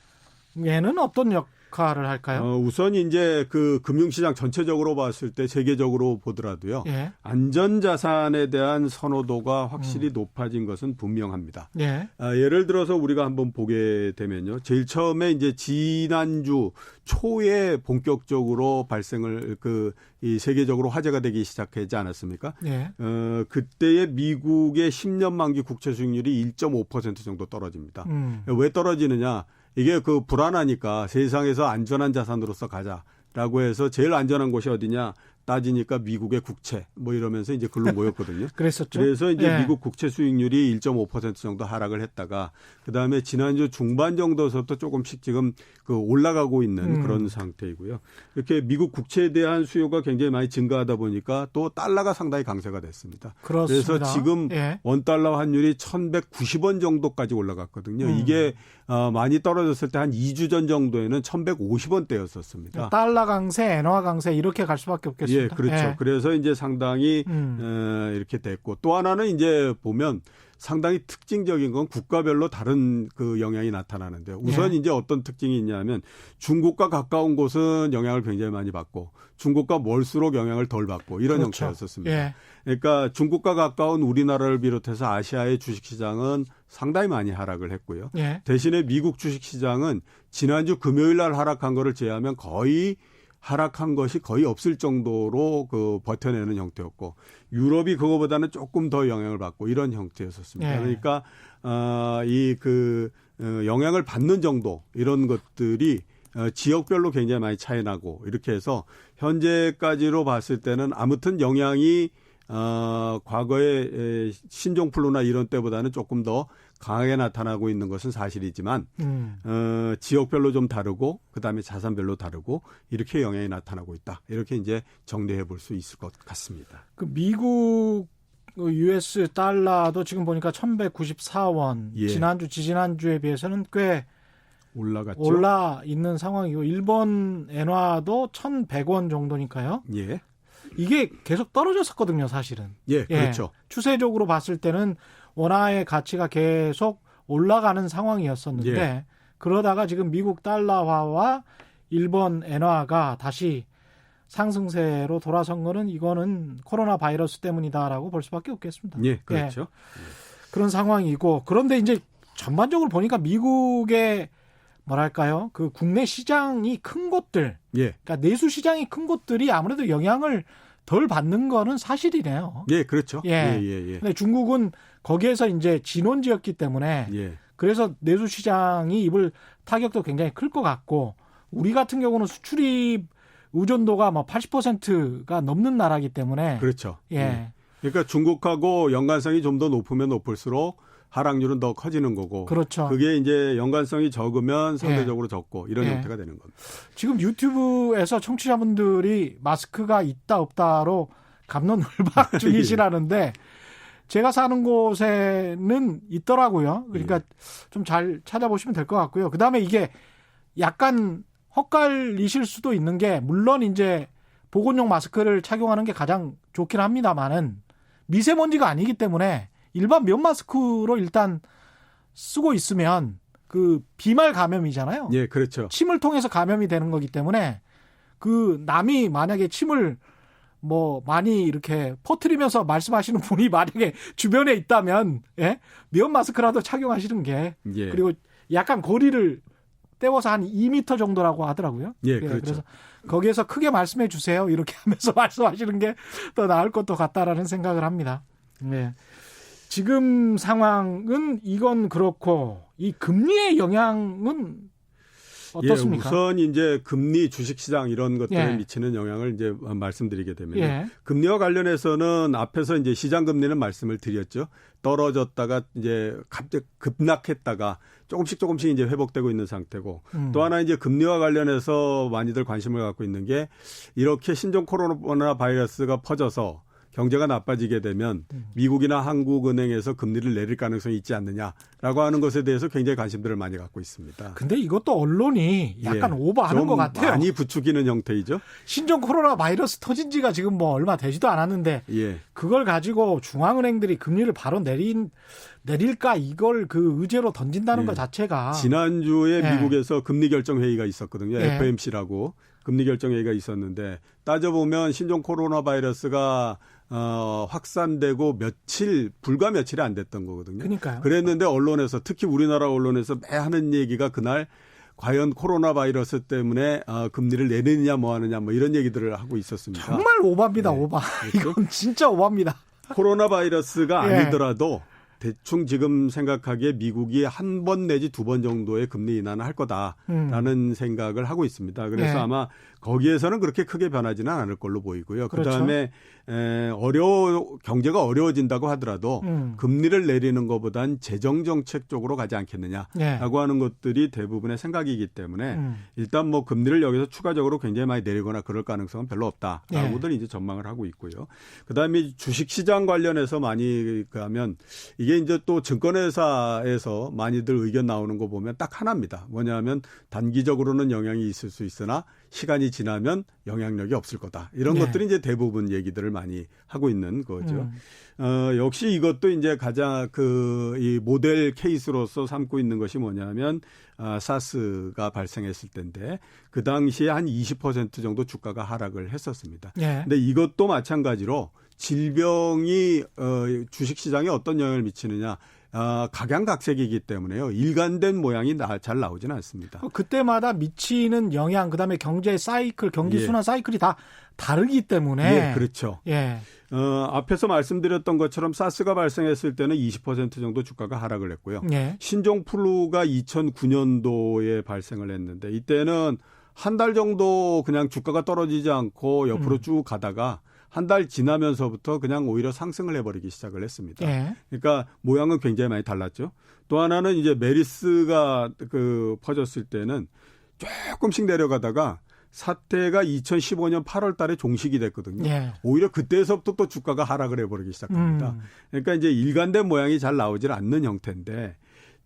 어떤 역할을 할까요? 우선 이제 그 금융시장 전체적으로 봤을 때 세계적으로 보더라도요. 예. 안전자산에 대한 선호도가 확실히 높아진 것은 분명합니다. 예. 예를 들어서 우리가 한번 보게 되면요. 제일 처음에 이제 지난주 초에 본격적으로 발생을 이 세계적으로 화제가 되기 시작하지 않았습니까? 예. 그때의 미국의 10년 만기 국채 수익률이 1.5% 정도 떨어집니다. 왜 떨어지느냐? 이게 불안하니까 세상에서 안전한 자산으로서 가자라고 해서 제일 안전한 곳이 어디냐? 따지니까 미국의 국채 뭐 이러면서 이제 글로 모였거든요. 그랬었죠. 그래서 이제 예. 미국 국채 수익률이 1.5% 정도 하락을 했다가 그다음에 지난주 중반 정도서부터 조금씩 지금 그 올라가고 있는 그런 상태이고요. 이렇게 미국 국채에 대한 수요가 굉장히 많이 증가하다 보니까 또 달러가 상당히 강세가 됐습니다. 그렇습니다. 그래서 지금 예. 원달러 환율이 1,190원 정도까지 올라갔거든요. 이게 많이 떨어졌을 때 한 2주 전 정도에는 1,150원대였었습니다. 달러 강세, 엔화 강세 이렇게 갈 수밖에 없겠습니다. 예, 그렇죠. 예. 그래서 이제 상당히 이렇게 됐고 또 하나는 이제 보면 상당히 특징적인 건 국가별로 다른 그 영향이 나타나는데 우선 예. 이제 어떤 특징이 있냐면 중국과 가까운 곳은 영향을 굉장히 많이 받고 중국과 멀수록 영향을 덜 받고 이런 그렇죠. 형태였었습니다. 예. 그러니까 중국과 가까운 우리나라를 비롯해서 아시아의 주식시장은 상당히 많이 하락을 했고요. 예. 대신에 미국 주식시장은 지난주 금요일 날 하락한 거를 제외하면 거의 하락한 것이 거의 없을 정도로 그 버텨내는 형태였고 유럽이 그거보다는 조금 더 영향을 받고 이런 형태였었습니다. 예. 그러니까 영향을 받는 정도 이런 것들이 지역별로 굉장히 많이 차이 나고 이렇게 해서 현재까지로 봤을 때는 아무튼 영향이 과거의 신종플루나 이런 때보다는 조금 더 강하게 나타나고 있는 것은 사실이지만 지역별로 좀 다르고 그다음에 자산별로 다르고 이렇게 영향이 나타나고 있다. 이렇게 이제 정리해 볼 수 있을 것 같습니다. 그 미국 US 달러도 지금 보니까 1,194원. 예. 지난주 지지난주에 비해서는 꽤 올라갔죠. 올라 있는 상황이고 일본 엔화도 1,100원 정도니까요. 예. 이게 계속 떨어졌었거든요, 사실은. 예, 그렇죠. 추세적으로 봤을 때는 원화의 가치가 계속 올라가는 상황이었었는데 예. 그러다가 지금 미국 달러화와 일본 엔화가 다시 상승세로 돌아선 거는 이거는 코로나 바이러스 때문이다라고 볼 수밖에 없겠습니다. 예, 그렇죠. 그런 상황이고 그런데 이제 전반적으로 보니까 미국의 뭐랄까요? 그 국내 시장이 큰 곳들, 예. 그러니까 내수 시장이 큰 곳들이 아무래도 영향을 덜 받는 거는 사실이네요. 예, 그렇죠. 예. 근데 중국은 거기에서 이제 진원지였기 때문에 예. 그래서 내수 시장이 입을 타격도 굉장히 클 것 같고 우리 같은 경우는 수출입 의존도가 뭐 80%가 넘는 나라이기 때문에 그렇죠. 예. 그러니까 중국하고 연관성이 좀 더 높으면 높을수록 하락률은 더 커지는 거고. 그렇죠. 그게 이제 연관성이 적으면 상대적으로 적고 이런 예. 형태가 되는 겁니다. 지금 유튜브에서 청취자분들이 마스크가 있다 없다로 갑론을박 중이시라는데 제가 사는 곳에는 있더라고요. 그러니까 좀 잘 찾아보시면 될 것 같고요. 그다음에 이게 약간 헛갈리실 수도 있는 게 물론 이제 보건용 마스크를 착용하는 게 가장 좋긴 합니다만은 미세먼지가 아니기 때문에 일반 면 마스크로 일단 쓰고 있으면 그 비말 감염이잖아요. 예, 그렇죠. 침을 통해서 감염이 되는 거기 때문에 그 남이 만약에 침을 뭐 많이 이렇게 퍼뜨리면서 말씀하시는 분이 만약에 주변에 있다면 예? 면 마스크라도 착용하시는 게 예. 그리고 약간 거리를 떼워서 한 2m 정도라고 하더라고요. 예, 그렇죠. 그래서 거기에서 크게 말씀해 주세요. 이렇게 하면서 말씀하시는 게 더 나을 것도 같다라는 생각을 합니다. 네. 지금 상황은 이건 그렇고 이 금리의 영향은 어떻습니까? 예, 우선 이제 금리, 주식시장 이런 것들에 예. 미치는 영향을 이제 말씀드리게 되면 예. 금리와 관련해서는 앞에서 이제 시장 금리는 말씀을 드렸죠. 떨어졌다가 이제 갑자기 급락했다가 조금씩 이제 회복되고 있는 상태고 또 하나 이제 금리와 관련해서 많이들 관심을 갖고 있는 게 이렇게 신종 코로나 바이러스가 퍼져서 경제가 나빠지게 되면 미국이나 한국은행에서 금리를 내릴 가능성이 있지 않느냐라고 하는 것에 대해서 굉장히 관심들을 많이 갖고 있습니다. 근데 이것도 언론이 약간 예, 오버하는 좀 것 같아요. 많이 부추기는 형태이죠. 신종 코로나 바이러스 터진 지가 지금 뭐 얼마 되지도 않았는데 예. 그걸 가지고 중앙은행들이 금리를 바로 내릴까 이걸 그 의제로 던진다는 예. 것 자체가 지난주에 예. 미국에서 금리 결정 회의가 있었거든요. 예. FOMC라고 금리 결정 회의가 있었는데 따져보면 신종 코로나 바이러스가 확산되고 불과 며칠이 안 됐던 거거든요. 그러니까요. 그랬는데 언론에서 특히 우리나라 언론에서 매 하는 얘기가 그날 과연 코로나 바이러스 때문에 금리를 내리느냐 뭐 하느냐 뭐 이런 얘기들을 하고 있었습니다. 정말 오바입니다. 네. 오바. 그렇죠? 이건 진짜 오바입니다. 코로나 바이러스가 예. 아니더라도 대충 지금 생각하기에 미국이 한 번 내지 두 번 정도의 금리 인하는 할 거다라는 생각을 하고 있습니다. 그래서 네. 아마 거기에서는 그렇게 크게 변하지는 않을 걸로 보이고요. 그렇죠. 그다음에 경제가 어려워진다고 하더라도 금리를 내리는 것보단 재정 정책 쪽으로 가지 않겠느냐라고 네. 하는 것들이 대부분의 생각이기 때문에 일단 뭐 금리를 여기서 추가적으로 굉장히 많이 내리거나 그럴 가능성은 별로 없다라고들 네. 이제 전망을 하고 있고요. 그다음에 주식 시장 관련해서 많이 가면 이게 이제 또 증권회사에서 많이들 의견 나오는 거 보면 딱 하나입니다. 뭐냐면 단기적으로는 영향이 있을 수 있으나 시간이 지나면 영향력이 없을 거다. 이런 네. 것들이 이제 대부분 얘기들을 많이 하고 있는 거죠. 역시 이것도 이제 가장 이 모델 케이스로서 삼고 있는 것이 뭐냐면 사스가 발생했을 때인데 그 당시에 한 20% 정도 주가가 하락을 했었습니다. 네. 근데 이것도 마찬가지로 질병이 주식시장에 어떤 영향을 미치느냐 각양각색이기 때문에요. 일관된 모양이 잘 나오지는 않습니다. 그때마다 미치는 영향, 그다음에 경제 사이클, 경기 예. 순환 사이클이 다 다르기 때문에. 예, 그렇죠. 예. 앞에서 말씀드렸던 것처럼 사스가 발생했을 때는 20% 정도 주가가 하락을 했고요. 예. 신종플루가 2009년도에 발생을 했는데 이때는 한 달 정도 그냥 주가가 떨어지지 않고 옆으로 쭉 가다가 한 달 지나면서부터 그냥 오히려 상승을 해버리기 시작을 했습니다. 예. 그러니까 모양은 굉장히 많이 달랐죠. 또 하나는 이제 메리스가 퍼졌을 때는 조금씩 내려가다가 사태가 2015년 8월 달에 종식이 됐거든요. 예. 오히려 그때서부터 또 주가가 하락을 해버리기 시작합니다. 그러니까 이제 일관된 모양이 잘 나오질 않는 형태인데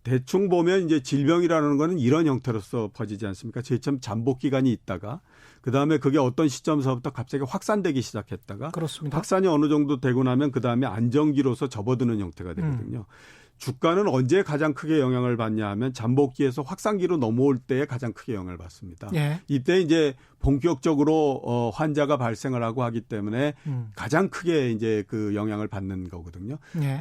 대충 보면 이제 질병이라는 거는 이런 형태로서 퍼지지 않습니까? 제참 잠복 기간이 있다가 그다음에 그게 어떤 시점서부터 갑자기 확산되기 시작했다가 그렇습니다. 확산이 어느 정도 되고 나면 그다음에 안정기로서 접어드는 형태가 되거든요. 주가는 언제 가장 크게 영향을 받냐 하면 잠복기에서 확산기로 넘어올 때에 가장 크게 영향을 받습니다. 예. 이때 이제 본격적으로 환자가 발생을 하고 하기 때문에 가장 크게 이제 그 영향을 받는 거거든요. 예.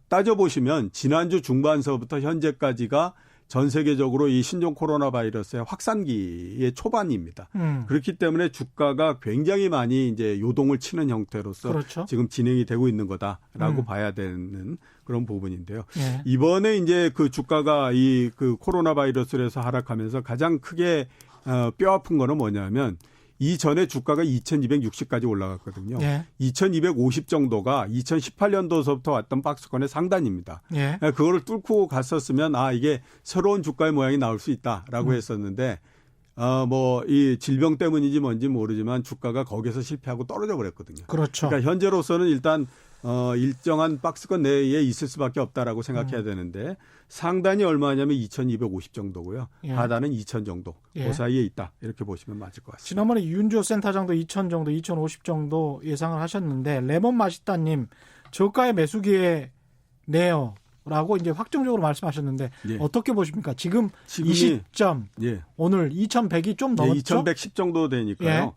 따져보시면 지난주 중반서부터 현재까지가 전 세계적으로 이 신종 코로나 바이러스의 확산기의 초반입니다. 그렇기 때문에 주가가 굉장히 많이 이제 요동을 치는 형태로서 그렇죠. 지금 진행이 되고 있는 거다라고 봐야 되는 그런 부분인데요. 예. 이번에 이제 그 주가가 그 코로나 바이러스로 해서 하락하면서 가장 크게 뼈 아픈 거는 뭐냐면 이전에 주가가 2260까지 올라갔거든요. 예. 2250 정도가 2018년도서부터 왔던 박스권의 상단입니다. 예. 그거를 뚫고 갔었으면 이게 새로운 주가의 모양이 나올 수 있다라고 했었는데 이 질병 때문인지 뭔지 모르지만 주가가 거기서 실패하고 떨어져 버렸거든요. 그렇죠. 그러니까 현재로서는 일단 일정한 박스권 내에 있을 수밖에 없다라고 생각해야 되는데 상단이 얼마냐면 2250 정도고요. 예. 하단은 2000 정도. 예. 그 사이에 있다. 이렇게 보시면 맞을 것 같습니다. 지난번에 윤주호 센터장도 2000 정도, 2050 정도 예상을 하셨는데 레몬 마시다님 저가의 매수 기회네요. 라고 이제 확정적으로 말씀하셨는데 예. 어떻게 보십니까? 지금 이 지금이- 시점 예. 오늘 2100이 좀 넘었죠? 2110 정도 되니까요. 예.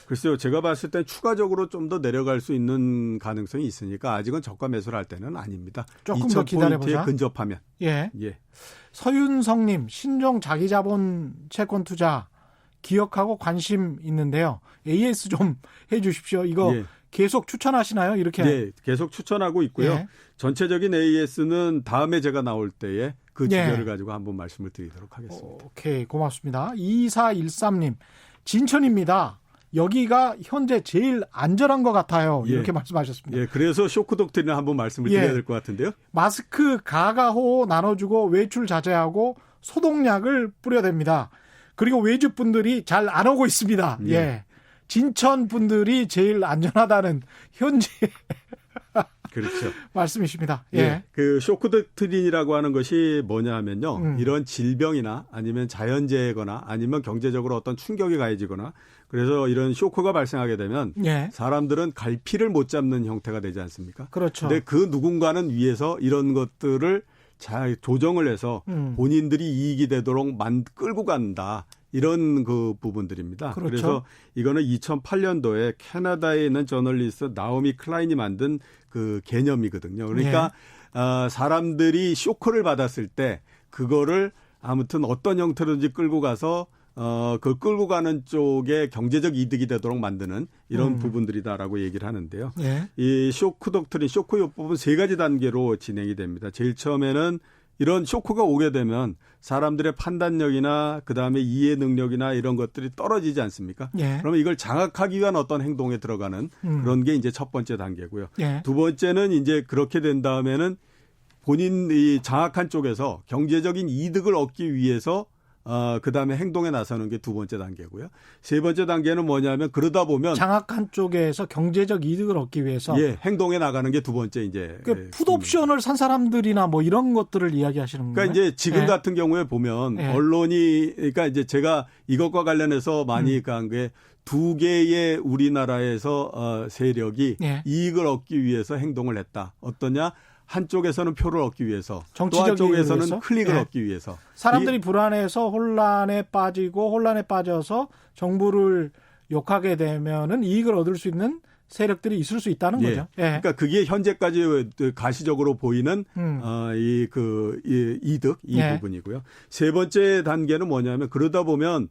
글쎄요. 제가 봤을 때 추가적으로 좀 더 내려갈 수 있는 가능성이 있으니까 아직은 저가 매수를 할 때는 아닙니다. 조금 더 기다려보자. 2000포인트에 근접하면. 예. 예. 서윤성님 신종 자기자본 채권 투자 기억하고 관심 있는데요. AS 좀 해주십시오. 이거 예. 계속 추천하시나요? 이렇게. 네, 계속 추천하고 있고요. 예. 전체적인 AS는 다음에 제가 나올 때에 그 예. 주제를 가지고 한번 말씀을 드리도록 하겠습니다. 오케이, 고맙습니다. 2413님, 진천입니다. 여기가 현재 제일 안전한 것 같아요. 예. 이렇게 말씀하셨습니다. 예, 그래서 쇼크 독트린을 한번 말씀을 예. 드려야 될 것 같은데요. 마스크 가가호 나눠주고 외출 자제하고 소독약을 뿌려댑니다. 그리고 외주 분들이 잘 안 오고 있습니다. 예. 예. 진천 분들이 제일 안전하다는 현재 그렇죠. 말씀이십니다. 예. 예. 그 쇼크 독트린이라고 하는 것이 뭐냐 하면요. 이런 질병이나 아니면 자연재해거나 아니면 경제적으로 어떤 충격이 가해지거나 그래서 이런 쇼크가 발생하게 되면 예. 사람들은 갈피를 못 잡는 형태가 되지 않습니까? 그렇죠. 근데 그 누군가는 위해서 이런 것들을 잘 조정을 해서 본인들이 이익이 되도록 끌고 간다. 이런 그 부분들입니다. 그렇죠. 그래서 이거는 2008년도에 캐나다에 있는 저널리스트 나오미 클라인이 만든 그 개념이거든요. 그러니까 사람들이 쇼크를 받았을 때 그거를 아무튼 어떤 형태로든지 끌고 가서 그 끌고 가는 쪽에 경제적 이득이 되도록 만드는 이런 부분들이다라고 얘기를 하는데요. 예. 이 쇼크 독트린, 쇼크 요법은 세 가지 단계로 진행이 됩니다. 제일 처음에는 이런 쇼크가 오게 되면 사람들의 판단력이나 그다음에 이해 능력이나 이런 것들이 떨어지지 않습니까? 예. 그러면 이걸 장악하기 위한 어떤 행동에 들어가는 그런 게 이제 첫 번째 단계고요. 예. 두 번째는 이제 그렇게 된 다음에는 본인이 장악한 쪽에서 경제적인 이득을 얻기 위해서 그다음에 행동에 나서는 게 두 번째 단계고요. 세 번째 단계는 뭐냐면 그러다 보면 장악한 쪽에서 경제적 이득을 얻기 위해서 행동에 나가는 게 두 번째 이제 풋옵션을 산 사람들이나 뭐 이런 것들을 이야기하시는 거예요. 그러니까 이제 지금 같은 경우에 보면 언론이 그러니까 이제 제가 이것과 관련해서 많이 간 게 두 개의 우리나라에서 세력이 이익을 얻기 위해서 행동을 했다. 어떠냐? 한쪽에서는 표를 얻기 위해서, 또 한쪽에서는 위해서? 클릭을 얻기 위해서. 사람들이 불안해서 혼란에 빠지고 혼란에 빠져서 정부를 욕하게 되면은 이익을 얻을 수 있는 세력들이 있을 수 있다는 거죠. 그러니까 그게 현재까지 가시적으로 보이는 이 이득 이 부분이고요. 세 번째 단계는 뭐냐면 그러다 보면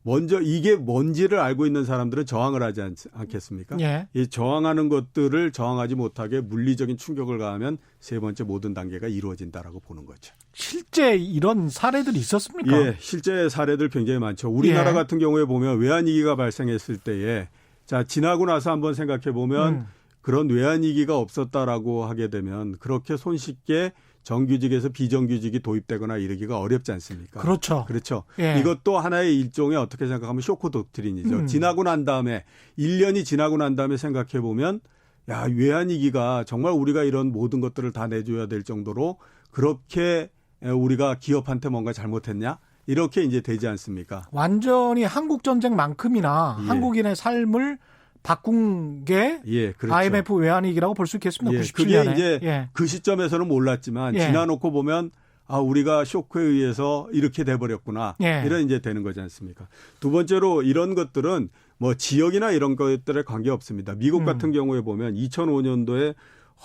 먼저 이게 뭔지를 알고 있는 사람들은 저항을 하지 않겠습니까? 이 저항하는 것들을 저항하지 못하게 물리적인 충격을 가하면 세 번째 모든 단계가 이루어진다라고 보는 거죠. 실제 이런 사례들이 있었습니까? 예, 실제 사례들 굉장히 많죠. 우리나라 같은 경우에 보면 외환위기가 발생했을 때에 자 지나고 나서 한번 생각해 보면 그런 외환위기가 없었다라고 하게 되면 그렇게 손쉽게 정규직에서 비정규직이 도입되거나 이르기가 어렵지 않습니까? 그렇죠. 그렇죠. 이것도 하나의 일종의 어떻게 생각하면 쇼크 독트린이죠. 지나고 난 다음에 1년이 지나고 난 다음에 생각해 보면 야, 외환위기가 정말 우리가 이런 모든 것들을 다 내줘야 될 정도로 그렇게 우리가 기업한테 뭔가 잘못했냐? 이렇게 이제 되지 않습니까? 완전히 한국 전쟁만큼이나 한국인의 삶을 바꾼 게 그렇죠. IMF 외환위기라고 볼 수 있겠습니다. 97년에. 그게 이제 그 시점에서는 몰랐지만 지나놓고 보면 우리가 쇼크에 의해서 이렇게 돼버렸구나. 이런 이제 되는 거지 않습니까? 두 번째로 이런 것들은 뭐 지역이나 이런 것들에 관계 없습니다. 미국 같은 경우에 보면 2005년도에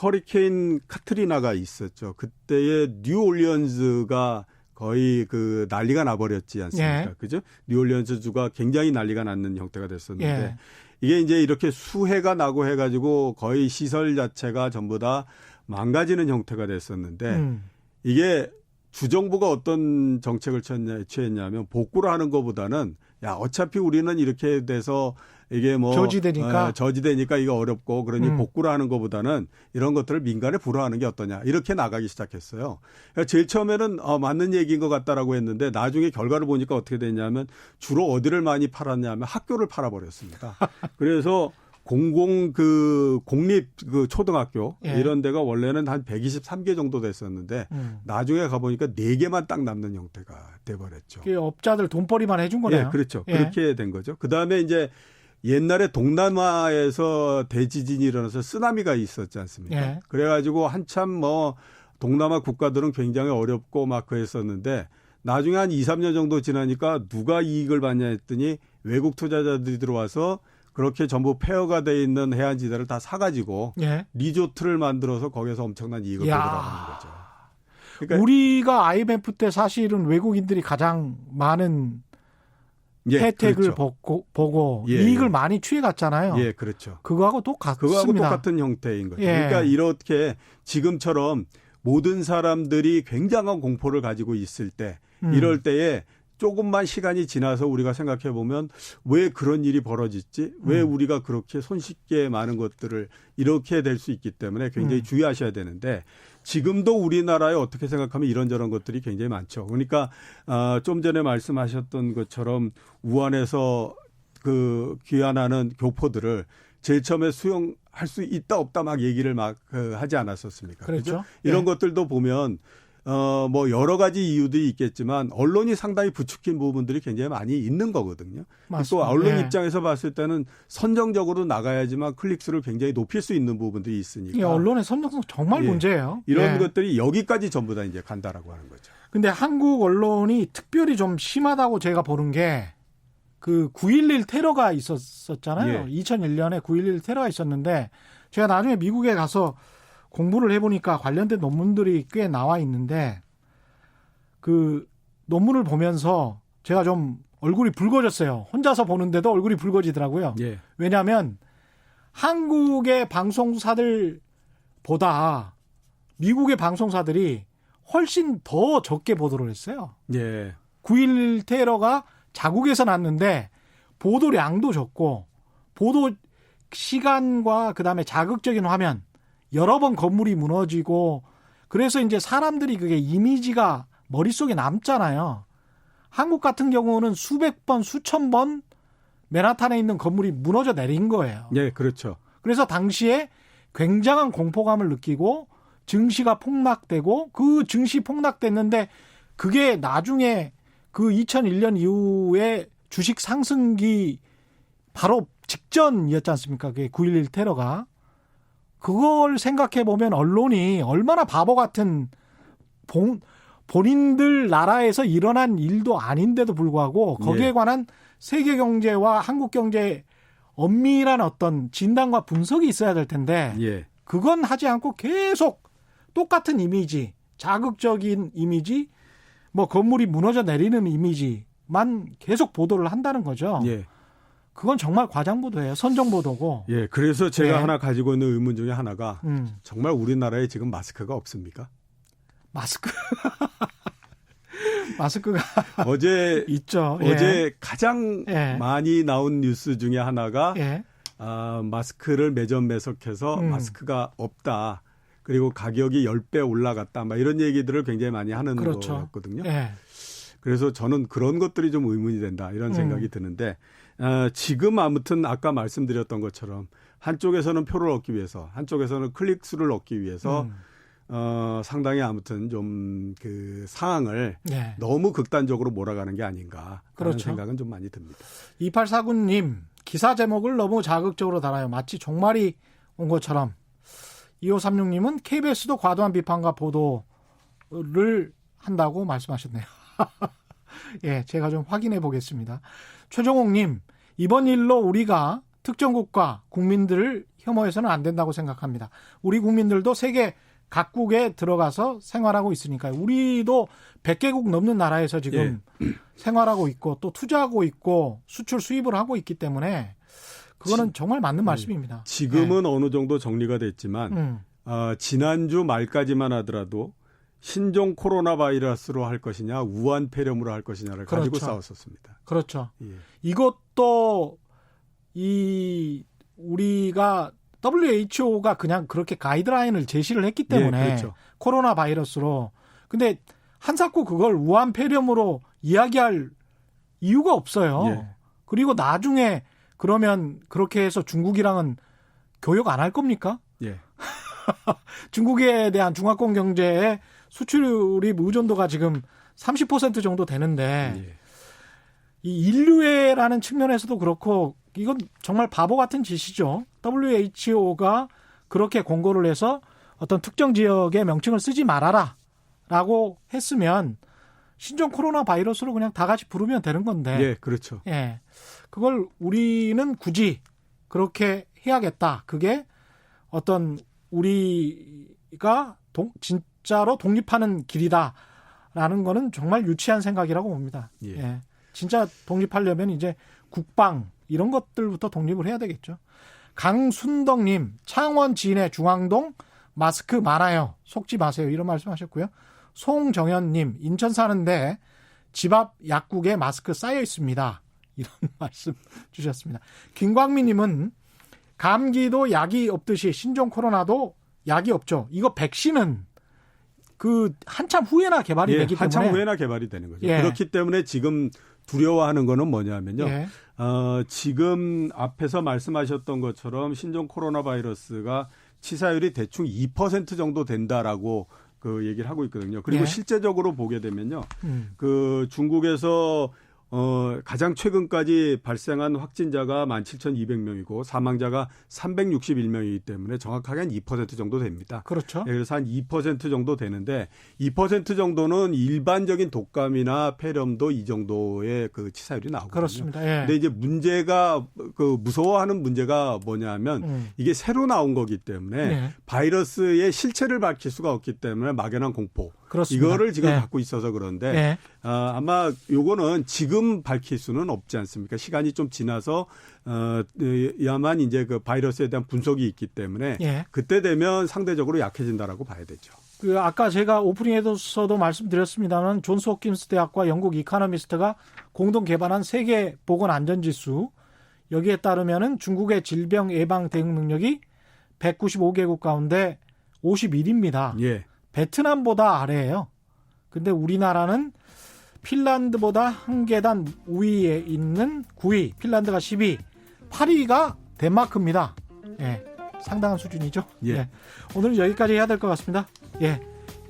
허리케인 카트리나가 있었죠. 그때의 뉴올리언즈가 거의 그 난리가 나버렸지 않습니까? 그죠? 뉴올리언즈주가 굉장히 난리가 났는 형태가 됐었는데 이게 이제 이렇게 수해가 나고 해가지고 거의 시설 자체가 전부 다 망가지는 형태가 됐었는데 이게 주정부가 어떤 정책을 취했냐면 복구를 하는 것보다는 야 어차피 우리는 이렇게 돼서 이게 뭐 저지되니까 이거 어렵고 그러니 복구를 하는 것보다는 이런 것들을 민간에 불어하는 게 어떠냐 이렇게 나가기 시작했어요. 그러니까 제일 처음에는 맞는 얘기인 것 같다라고 했는데 나중에 결과를 보니까 어떻게 됐냐면 주로 어디를 많이 팔았냐면 학교를 팔아버렸습니다. 그래서 공립 초등학교 이런 데가 원래는 한 123개 정도 됐었는데 나중에 가보니까 4개만 딱 남는 형태가 돼버렸죠. 업자들 돈벌이만 해준 거네요. 그렇죠. 그렇게 된 거죠. 그다음에 이제 옛날에 동남아에서 대지진이 일어나서 쓰나미가 있었지 않습니까? 그래가지고 한참 뭐 동남아 국가들은 굉장히 어렵고 막 그랬었는데 나중에 한 2, 3년 정도 지나니까 누가 이익을 받냐 했더니 외국 투자자들이 들어와서 그렇게 전부 폐허가 돼 있는 해안지대를 다 사가지고 리조트를 만들어서 거기서 엄청난 이익을 얻어가는 거죠. 그러니까 우리가 IMF 때 사실은 외국인들이 가장 많은 혜택을 보고 이익을 많이 취해갔잖아요. 그렇죠. 그거하고 똑같습니다. 그거하고 똑같은 형태인 거죠. 그러니까 이렇게 지금처럼 모든 사람들이 굉장한 공포를 가지고 있을 때 이럴 때에 조금만 시간이 지나서 우리가 생각해 보면 왜 그런 일이 벌어졌지? 왜 우리가 그렇게 손쉽게 많은 것들을 이렇게 될 수 있기 때문에 굉장히 주의하셔야 되는데 지금도 우리나라에 어떻게 생각하면 이런저런 것들이 굉장히 많죠. 그러니까 좀 전에 말씀하셨던 것처럼 우한에서 그 귀환하는 교포들을 제일 처음에 수용할 수 있다 없다 막 얘기를 막 하지 않았었습니까? 그렇죠. 이런 것들도 보면 뭐 여러 가지 이유들이 있겠지만 언론이 상당히 부추긴 부분들이 굉장히 많이 있는 거거든요. 맞습니다. 또 언론 입장에서 봤을 때는 선정적으로 나가야지만 클릭수를 굉장히 높일 수 있는 부분들이 있으니까. 언론의 선정성 정말 문제예요. 이런 것들이 여기까지 전부 다 이제 간다라고 하는 거죠. 근데 한국 언론이 특별히 좀 심하다고 제가 보는 게 그 9.11 테러가 있었잖아요. 2001년에 9.11 테러가 있었는데 제가 나중에 미국에 가서 공부를 해보니까 관련된 논문들이 꽤 나와 있는데 그 논문을 보면서 제가 좀 얼굴이 붉어졌어요. 혼자서 보는데도 얼굴이 붉어지더라고요. 예. 왜냐하면 한국의 방송사들보다 미국의 방송사들이 훨씬 더 적게 보도를 했어요. 예. 9.11 테러가 자국에서 났는데 보도량도 적고 보도 시간과 그다음에 자극적인 화면 여러 번 건물이 무너지고 그래서 이제 사람들이 그게 이미지가 머릿속에 남잖아요. 한국 같은 경우는 수백 번, 수천 번 맨하탄에 있는 건물이 무너져 내린 거예요. 예, 그렇죠. 그래서 당시에 굉장한 공포감을 느끼고 증시가 폭락되고 그 증시 폭락됐는데 그게 나중에 그 2001년 이후에 주식 상승기 바로 직전이었지 않습니까? 그게 9.11 테러가. 그걸 생각해 보면 언론이 얼마나 바보 같은 본인들 나라에서 일어난 일도 아닌데도 불구하고 거기에 예. 관한 세계 경제와 한국 경제의 엄밀한 어떤 진단과 분석이 있어야 될 텐데 예. 그건 하지 않고 계속 똑같은 이미지, 자극적인 이미지, 뭐 건물이 무너져 내리는 이미지만 계속 보도를 한다는 거죠. 예. 그건 정말 과장보도예요. 선정보도고. 예. 그래서 제가 네. 하나 가지고 있는 의문 중에 하나가 음. 정말 우리나라에 지금 마스크가 없습니까? 마스크. 마스크가 어제 있죠. 어제 가장 예. 많이 나온 뉴스 중에 하나가 예. 마스크를 매점 매석해서 마스크가 없다. 그리고 가격이 10배 올라갔다. 막 이런 얘기들을 굉장히 많이 하는 그렇죠. 거였거든요. 예. 그래서 저는 그런 것들이 좀 의문이 된다. 이런 생각이 드는데 지금 아무튼 아까 말씀드렸던 것처럼 한쪽에서는 표를 얻기 위해서 한쪽에서는 클릭수를 얻기 위해서 상당히 아무튼 좀 그 상황을 예. 너무 극단적으로 몰아가는 게 아닌가 하는 그렇죠. 생각은 좀 많이 듭니다. 2849님, 기사 제목을 너무 자극적으로 달아요. 마치 종말이 온 것처럼. 2536님은 KBS도 과도한 비판과 보도를 한다고 말씀하셨네요. 예, 제가 좀 확인해 보겠습니다. 최종옥님, 이번 일로 우리가 특정 국가 국민들을 혐오해서는 안 된다고 생각합니다. 우리 국민들도 세계 각국에 들어가서 생활하고 있으니까요. 우리도 100개국 넘는 나라에서 지금 생활하고 있고 또 투자하고 있고 수출 수입을 하고 있기 때문에 그거는 정말 맞는 말씀입니다. 지금은 어느 정도 정리가 됐지만 지난주 말까지만 하더라도 신종 코로나 바이러스로 할 것이냐 우한 폐렴으로 할 것이냐를 가지고 그렇죠. 싸웠었습니다. 그렇죠. 예. 이것도 우리가 WHO가 그냥 그렇게 가이드라인을 제시를 했기 때문에 예, 그렇죠. 코로나 바이러스로. 근데 한사코 그걸 우한 폐렴으로 이야기할 이유가 없어요. 예. 그리고 나중에 그러면 그렇게 해서 중국이랑은 교역 안 할 겁니까? 예. 중국에 대한 중화권 경제의 수출입 의존도가 지금 30% 정도 되는데 예. 이 인류애라는 측면에서도 그렇고 이건 정말 바보 같은 짓이죠. WHO가 그렇게 공고를 해서 어떤 특정 지역의 명칭을 쓰지 말아라 라고 했으면 신종 코로나 바이러스로 그냥 다 같이 부르면 되는 건데. 예, 그렇죠. 예. 그걸 우리는 굳이 그렇게 해야겠다. 그게 어떤 우리가 진짜로 독립하는 길이다라는 거는 정말 유치한 생각이라고 봅니다. 예. 예. 진짜 독립하려면 이제 국방 이런 것들부터 독립을 해야 되겠죠. 강순덕님, 창원 진해 중앙동 마스크 많아요. 속지 마세요. 이런 말씀하셨고요. 송정현님, 인천 사는데 집 앞 약국에 마스크 쌓여 있습니다. 이런 말씀 주셨습니다. 김광민님은 감기도 약이 없듯이 신종 코로나도 약이 없죠. 이거 백신은 그 한참 후에나 개발이 되기 때문에 한참 후에나 개발이 되는 거죠. 예. 그렇기 때문에 지금 두려워하는 거는 뭐냐면요. 예. 지금 앞에서 말씀하셨던 것처럼 신종 코로나 바이러스가 치사율이 대충 2% 정도 된다라고 그 얘기를 하고 있거든요. 그리고 예. 실제적으로 보게 되면요. 그 중국에서 가장 최근까지 발생한 확진자가 17,200명이고 사망자가 361명이기 때문에 정확하게 한 2% 정도 됩니다. 그렇죠. 그래서 한 2% 정도 되는데 2% 정도는 일반적인 독감이나 폐렴도 이 정도의 그 치사율이 나오거든요. 그렇습니다. 예. 근데 이제 문제가 그 무서워하는 문제가 뭐냐면 이게 새로 나온 거기 때문에 예. 바이러스의 실체를 밝힐 수가 없기 때문에 막연한 공포. 그렇습니다. 이거를 지금 예. 갖고 있어서 그런데 예. 아마 요거는 지금 밝힐 수는 없지 않습니까? 시간이 좀 지나서 야만 이제 그 바이러스에 대한 분석이 있기 때문에 예. 그때 되면 상대적으로 약해진다라고 봐야 되죠. 그 아까 제가 오프닝에서도 말씀드렸습니다만 존스 홉킨스 대학과 영국 이코노미스트가 공동 개발한 세계 보건 안전 지수 여기에 따르면은 중국의 질병 예방 대응 능력이 195개국 가운데 51입니다. 예. 베트남보다 아래예요. 근데 우리나라는 핀란드보다 한 계단 우위에 있는 9위, 핀란드가 10위, 8위가 덴마크입니다. 예. 상당한 수준이죠. 예. 오늘은 여기까지 해야 될 것 같습니다. 예.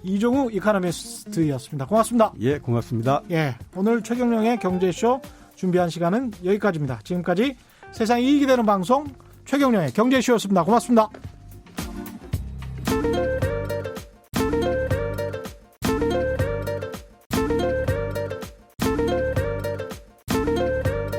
이종우 이코노미스트였습니다. 고맙습니다. 예, 고맙습니다. 예. 오늘 최경영의 경제쇼 준비한 시간은 여기까지입니다. 지금까지 세상에 이익이 되는 방송 최경영의 경제쇼였습니다. 고맙습니다.